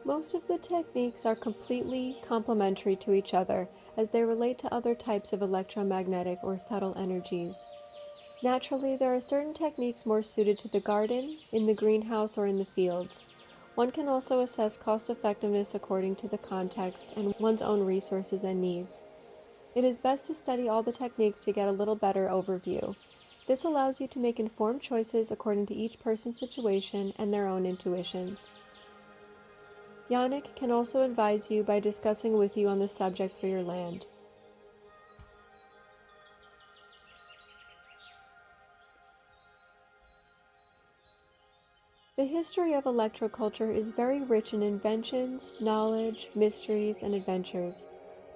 Most of the techniques are completely complementary to each other as they relate to other types of electromagnetic or subtle energies. Naturally, there are certain techniques more suited to the garden, in the greenhouse, or in the fields. One can also assess cost-effectiveness according to the context and one's own resources and needs. It is best to study all the techniques to get a little better overview. This allows you to make informed choices according to each person's situation and their own intuitions. Yannick can also advise you by discussing with you on the subject for your land. The history of electroculture is very rich in inventions, knowledge, mysteries, and adventures.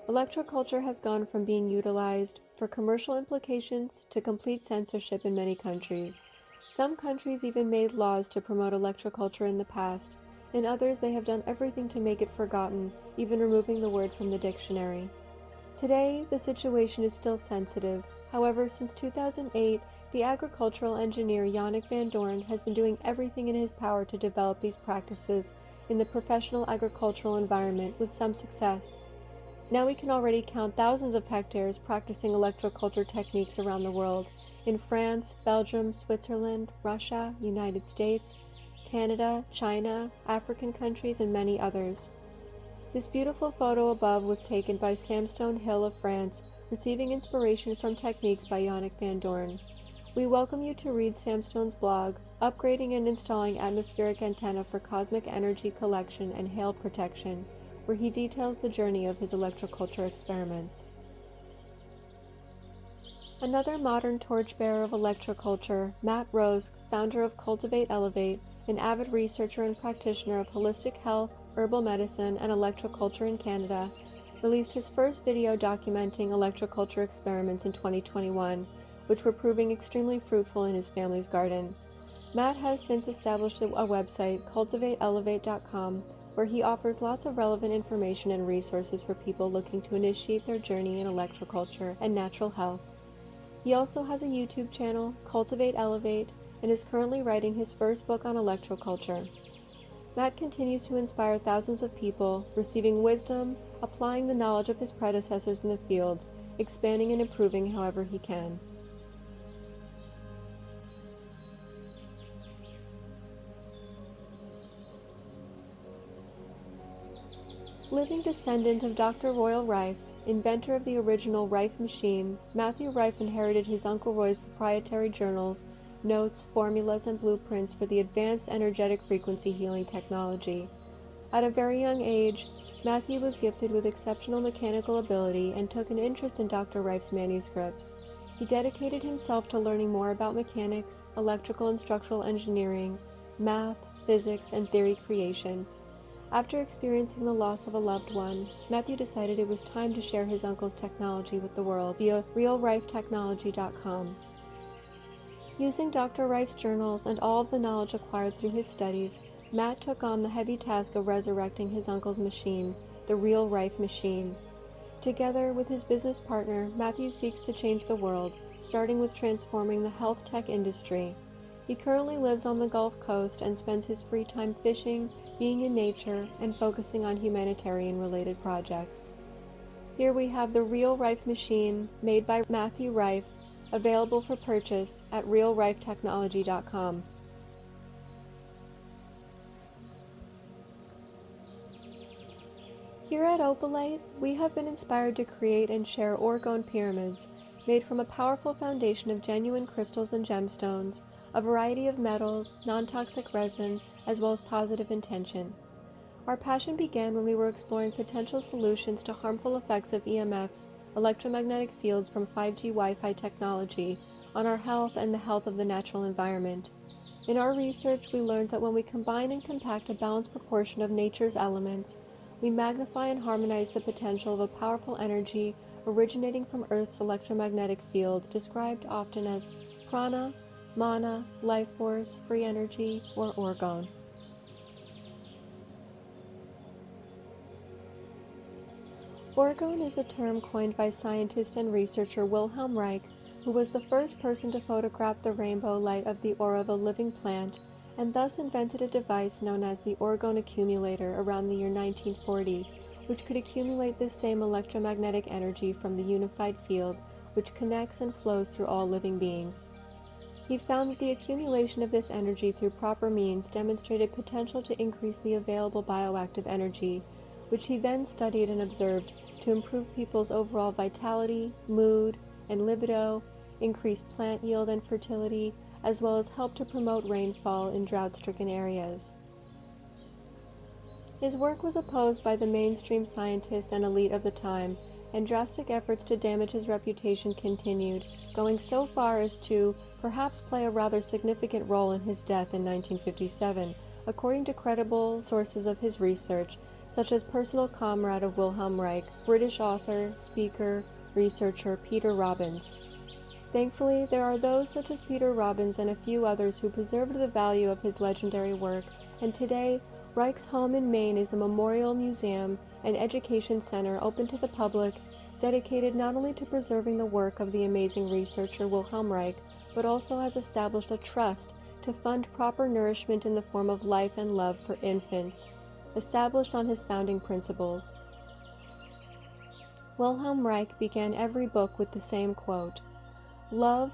Electroculture has gone from being utilized for commercial implications to complete censorship in many countries. Some countries even made laws to promote electroculture in the past. In others, they have done everything to make it forgotten, even removing the word from the dictionary. Today, the situation is still sensitive. However, since 2008, The agricultural engineer Yannick Van Doorn has been doing everything in his power to develop these practices in the professional agricultural environment with some success. Now we can already count thousands of hectares practicing electroculture techniques around the world, in France, Belgium, Switzerland, Russia, United States, Canada, China, African countries, and many others. This beautiful photo above was taken by Samstone Hill of France, receiving inspiration from techniques by Yannick Van Doorn. We welcome you to read Samstone's blog, Upgrading and Installing Atmospheric Antenna for Cosmic Energy Collection and Hail Protection, where he details the journey of his electroculture experiments. Another modern torchbearer of electroculture, Matt Rose, founder of Cultivate, an avid researcher and practitioner of holistic health, herbal medicine, and electroculture in Canada, released his first video documenting electroculture experiments in 2021, which were proving extremely fruitful in his family's garden. Matt has since established a website, cultivateelevate.com, where he offers lots of relevant information and resources for people looking to initiate their journey in electroculture and natural health. He also has a YouTube channel, Cultivate Elevate, and is currently writing his first book on electroculture. Matt continues to inspire thousands of people, receiving wisdom, applying the knowledge of his predecessors in the field, expanding and improving however he can. Living descendant of Dr. Royal Rife, inventor of the original Rife machine, Matthew Rife inherited his Uncle Roy's proprietary journals, notes, formulas, and blueprints for the advanced energetic frequency healing technology. At a very young age, Matthew was gifted with exceptional mechanical ability and took an interest in Dr. Rife's manuscripts. He dedicated himself to learning more about mechanics, electrical and structural engineering, math, physics, and theory creation. After experiencing the loss of a loved one, Matthew decided it was time to share his uncle's technology with the world via realrifetechnology.com. Using Dr. Rife's journals and all of the knowledge acquired through his studies, Matt took on the heavy task of resurrecting his uncle's machine, the Real Rife machine. Together with his business partner, Matthew seeks to change the world, starting with transforming the health tech industry. He currently lives on the Gulf Coast and spends his free time fishing, being in nature, and focusing on humanitarian-related projects. Here we have the Real Rife machine, made by Matthew Rife, available for purchase at realrifetechnology.com. Here at Opalite, we have been inspired to create and share orgone pyramids, made from a powerful foundation of genuine crystals and gemstones, a variety of metals, non-toxic resin, as well as positive intention. Our passion began when we were exploring potential solutions to harmful effects of EMFs, electromagnetic fields from 5G Wi-Fi technology, on our health and the health of the natural environment. In our research, we learned that when we combine and compact a balanced proportion of nature's elements, we magnify and harmonize the potential of a powerful energy originating from Earth's electromagnetic field, described often as prana, mana, life force, free energy, or orgone. Orgone is a term coined by scientist and researcher Wilhelm Reich, who was the first person to photograph the rainbow light of the aura of a living plant, and thus invented a device known as the orgone accumulator around the year 1940, which could accumulate this same electromagnetic energy from the unified field, which connects and flows through all living beings. He found that the accumulation of this energy through proper means demonstrated potential to increase the available bioactive energy, which he then studied and observed to improve people's overall vitality, mood, and libido, increase plant yield and fertility, as well as help to promote rainfall in drought-stricken areas. His work was opposed by the mainstream scientists and elite of the time, and drastic efforts to damage his reputation continued, going so far as to perhaps play a rather significant role in his death in 1957, according to credible sources of his research, such as personal comrade of Wilhelm Reich, British author, speaker, researcher Peter Robbins. Thankfully, there are those such as Peter Robbins and a few others who preserved the value of his legendary work, and today, Reich's home in Maine is a memorial museum and education center open to the public, dedicated not only to preserving the work of the amazing researcher Wilhelm Reich, but also has established a trust to fund proper nourishment in the form of life and love for infants, established on his founding principles. Wilhelm Reich began every book with the same quote: "Love,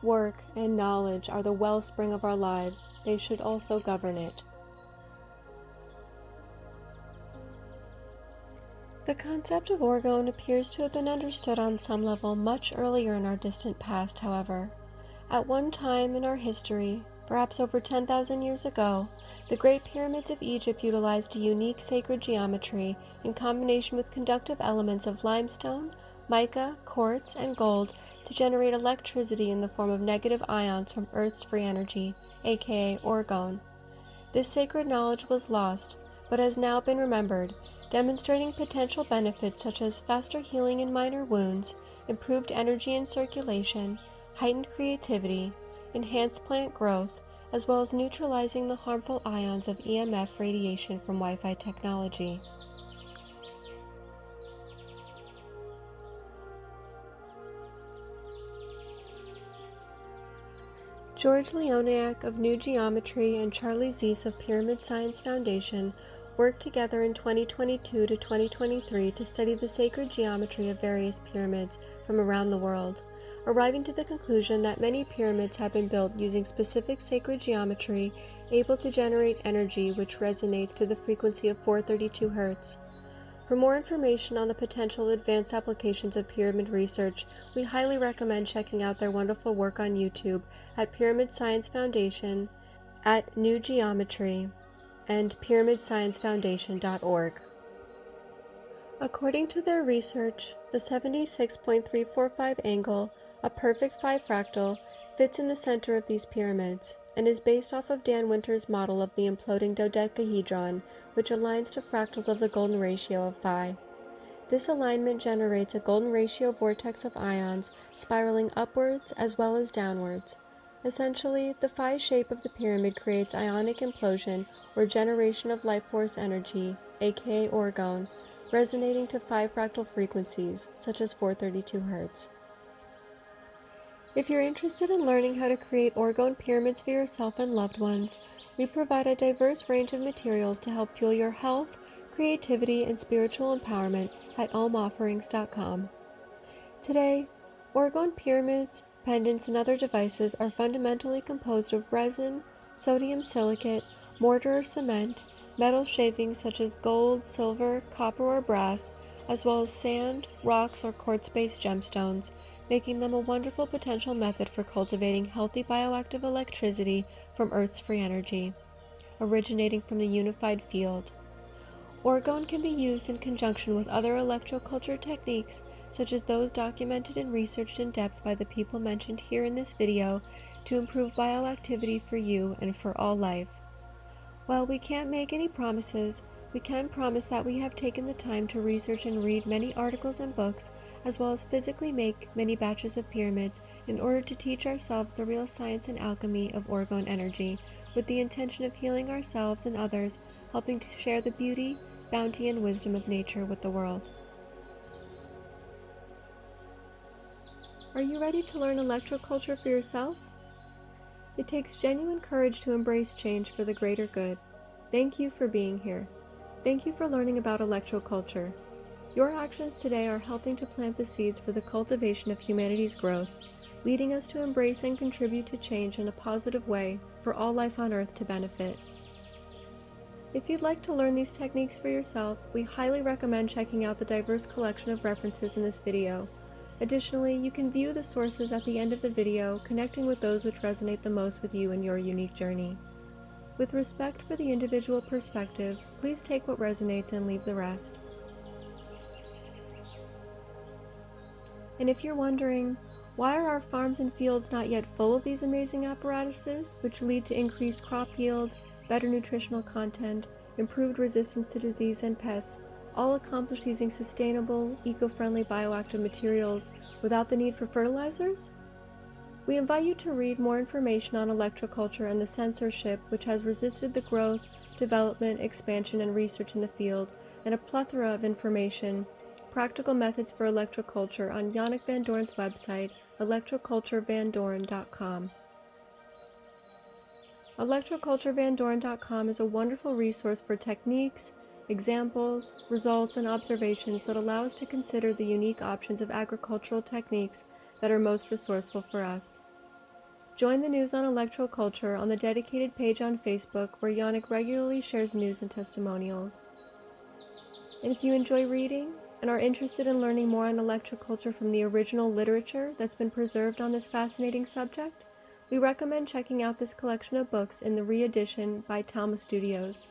work, and knowledge are the wellspring of our lives. They should also govern it." The concept of orgone appears to have been understood on some level much earlier in our distant past, however. At one time in our history, perhaps over 10,000 years ago, the Great Pyramids of Egypt utilized a unique sacred geometry in combination with conductive elements of limestone, mica, quartz, and gold to generate electricity in the form of negative ions from Earth's free energy, aka orgone. This sacred knowledge was lost, but has now been remembered, demonstrating potential benefits such as faster healing in minor wounds, improved energy and circulation, heightened creativity, enhanced plant growth, as well as neutralizing the harmful ions of EMF radiation from Wi-Fi technology. George Leoniak of New Geometry and Charlie Zeiss of Pyramid Science Foundation worked together in 2022 to 2023 to study the sacred geometry of various pyramids from around the world, arriving to the conclusion that many pyramids have been built using specific sacred geometry able to generate energy which resonates to the frequency of 432 Hz. For more information on the potential advanced applications of pyramid research, we highly recommend checking out their wonderful work on YouTube at Pyramid Science Foundation, at New Geometry, and pyramidsciencefoundation.org. According to their research, the 76.345 angle, a perfect 5 fractal, fits in the center of these pyramids and is based off of Dan Winter's model of the imploding dodecahedron, which aligns to fractals of the golden ratio of phi. This alignment generates a golden ratio vortex of ions spiraling upwards as well as downwards. Essentially, the phi shape of the pyramid creates ionic implosion or generation of life force energy, aka orgone, resonating to 5 fractal frequencies, such as 432 Hz. If you're interested in learning how to create orgone pyramids for yourself and loved ones, we provide a diverse range of materials to help fuel your health, creativity, and spiritual empowerment at ohmofferings.com. Today, orgone pyramids, pendants, and other devices are fundamentally composed of resin, sodium silicate, mortar or cement, metal shavings such as gold, silver, copper, or brass, as well as sand, rocks, or quartz-based gemstones, making them a wonderful potential method for cultivating healthy bioactive electricity from Earth's free energy, originating from the unified field. Orgone can be used in conjunction with other electroculture techniques, such as those documented and researched in depth by the people mentioned here in this video, to improve bioactivity for you and for all life. While we can't make any promises, we can promise that we have taken the time to research and read many articles and books, as well as physically make many batches of pyramids in order to teach ourselves the real science and alchemy of orgone energy, with the intention of healing ourselves and others, helping to share the beauty, bounty, and wisdom of nature with the world. Are you ready to learn electroculture for yourself? It takes genuine courage to embrace change for the greater good. Thank you for being here. Thank you for learning about electroculture. Your actions today are helping to plant the seeds for the cultivation of humanity's growth, leading us to embrace and contribute to change in a positive way for all life on Earth to benefit. If you'd like to learn these techniques for yourself, we highly recommend checking out the diverse collection of references in this video. Additionally, you can view the sources at the end of the video, connecting with those which resonate the most with you in your unique journey. With respect for the individual perspective, please take what resonates and leave the rest. And if you're wondering, why are our farms and fields not yet full of these amazing apparatuses, which lead to increased crop yield, better nutritional content, improved resistance to disease and pests, all accomplished using sustainable, eco-friendly bioactive materials without the need for fertilizers? We invite you to read more information on electroculture and the censorship which has resisted the growth, development, expansion, and research in the field, and a plethora of information, practical methods for electroculture on Jannik van Doorn's website electroculturevandoren.com. Electroculturevandoren.com is a wonderful resource for techniques, examples, results, and observations that allow us to consider the unique options of agricultural techniques that are most resourceful for us. Join the news on electroculture on the dedicated page on Facebook where Yannick regularly shares news and testimonials. And if you enjoy reading and are interested in learning more on electroculture from the original literature that's been preserved on this fascinating subject, we recommend checking out this collection of books in the re-edition by Talma Studios.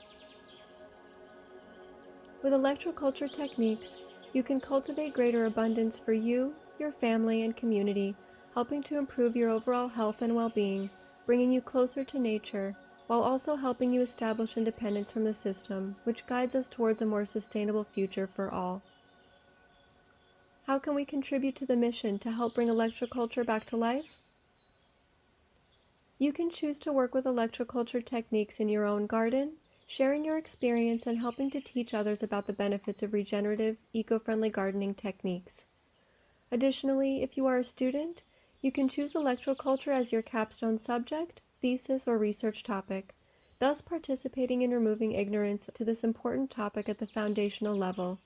With electroculture techniques, you can cultivate greater abundance for you, your family, and community, helping to improve your overall health and well-being, bringing you closer to nature, while also helping you establish independence from the system, which guides us towards a more sustainable future for all. How can we contribute to the mission to help bring electroculture back to life? You can choose to work with electroculture techniques in your own garden, sharing your experience and helping to teach others about the benefits of regenerative, eco-friendly gardening techniques. Additionally, if you are a student, you can choose electroculture as your capstone subject, thesis, or research topic, thus participating in removing ignorance to this important topic at the foundational level.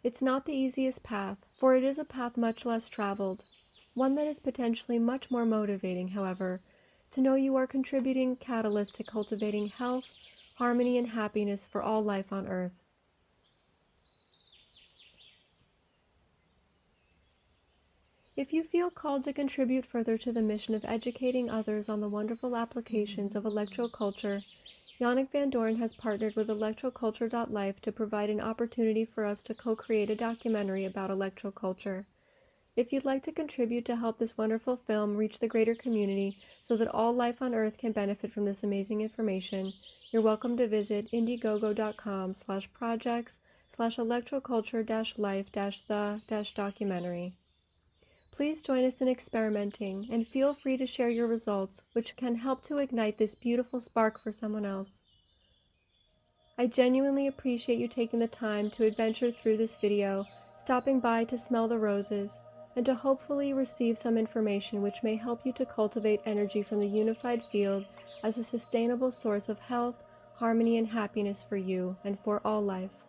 It's not the easiest path, for it is a path much less traveled, one that is potentially much more motivating, however, to know you are contributing catalyst to cultivating health, harmony, and happiness for all life on Earth. If you feel called to contribute further to the mission of educating others on the wonderful applications of electroculture, Yannick Van Doren has partnered with electroculture.life to provide an opportunity for us to co-create a documentary about electroculture. If you'd like to contribute to help this wonderful film reach the greater community so that all life on Earth can benefit from this amazing information, you're welcome to visit indiegogo.com/projects/electroculture-life-the-documentary. Please join us in experimenting and feel free to share your results, which can help to ignite this beautiful spark for someone else. I genuinely appreciate you taking the time to adventure through this video, stopping by to smell the roses, and to hopefully receive some information which may help you to cultivate energy from the unified field as a sustainable source of health, harmony, and happiness for you and for all life.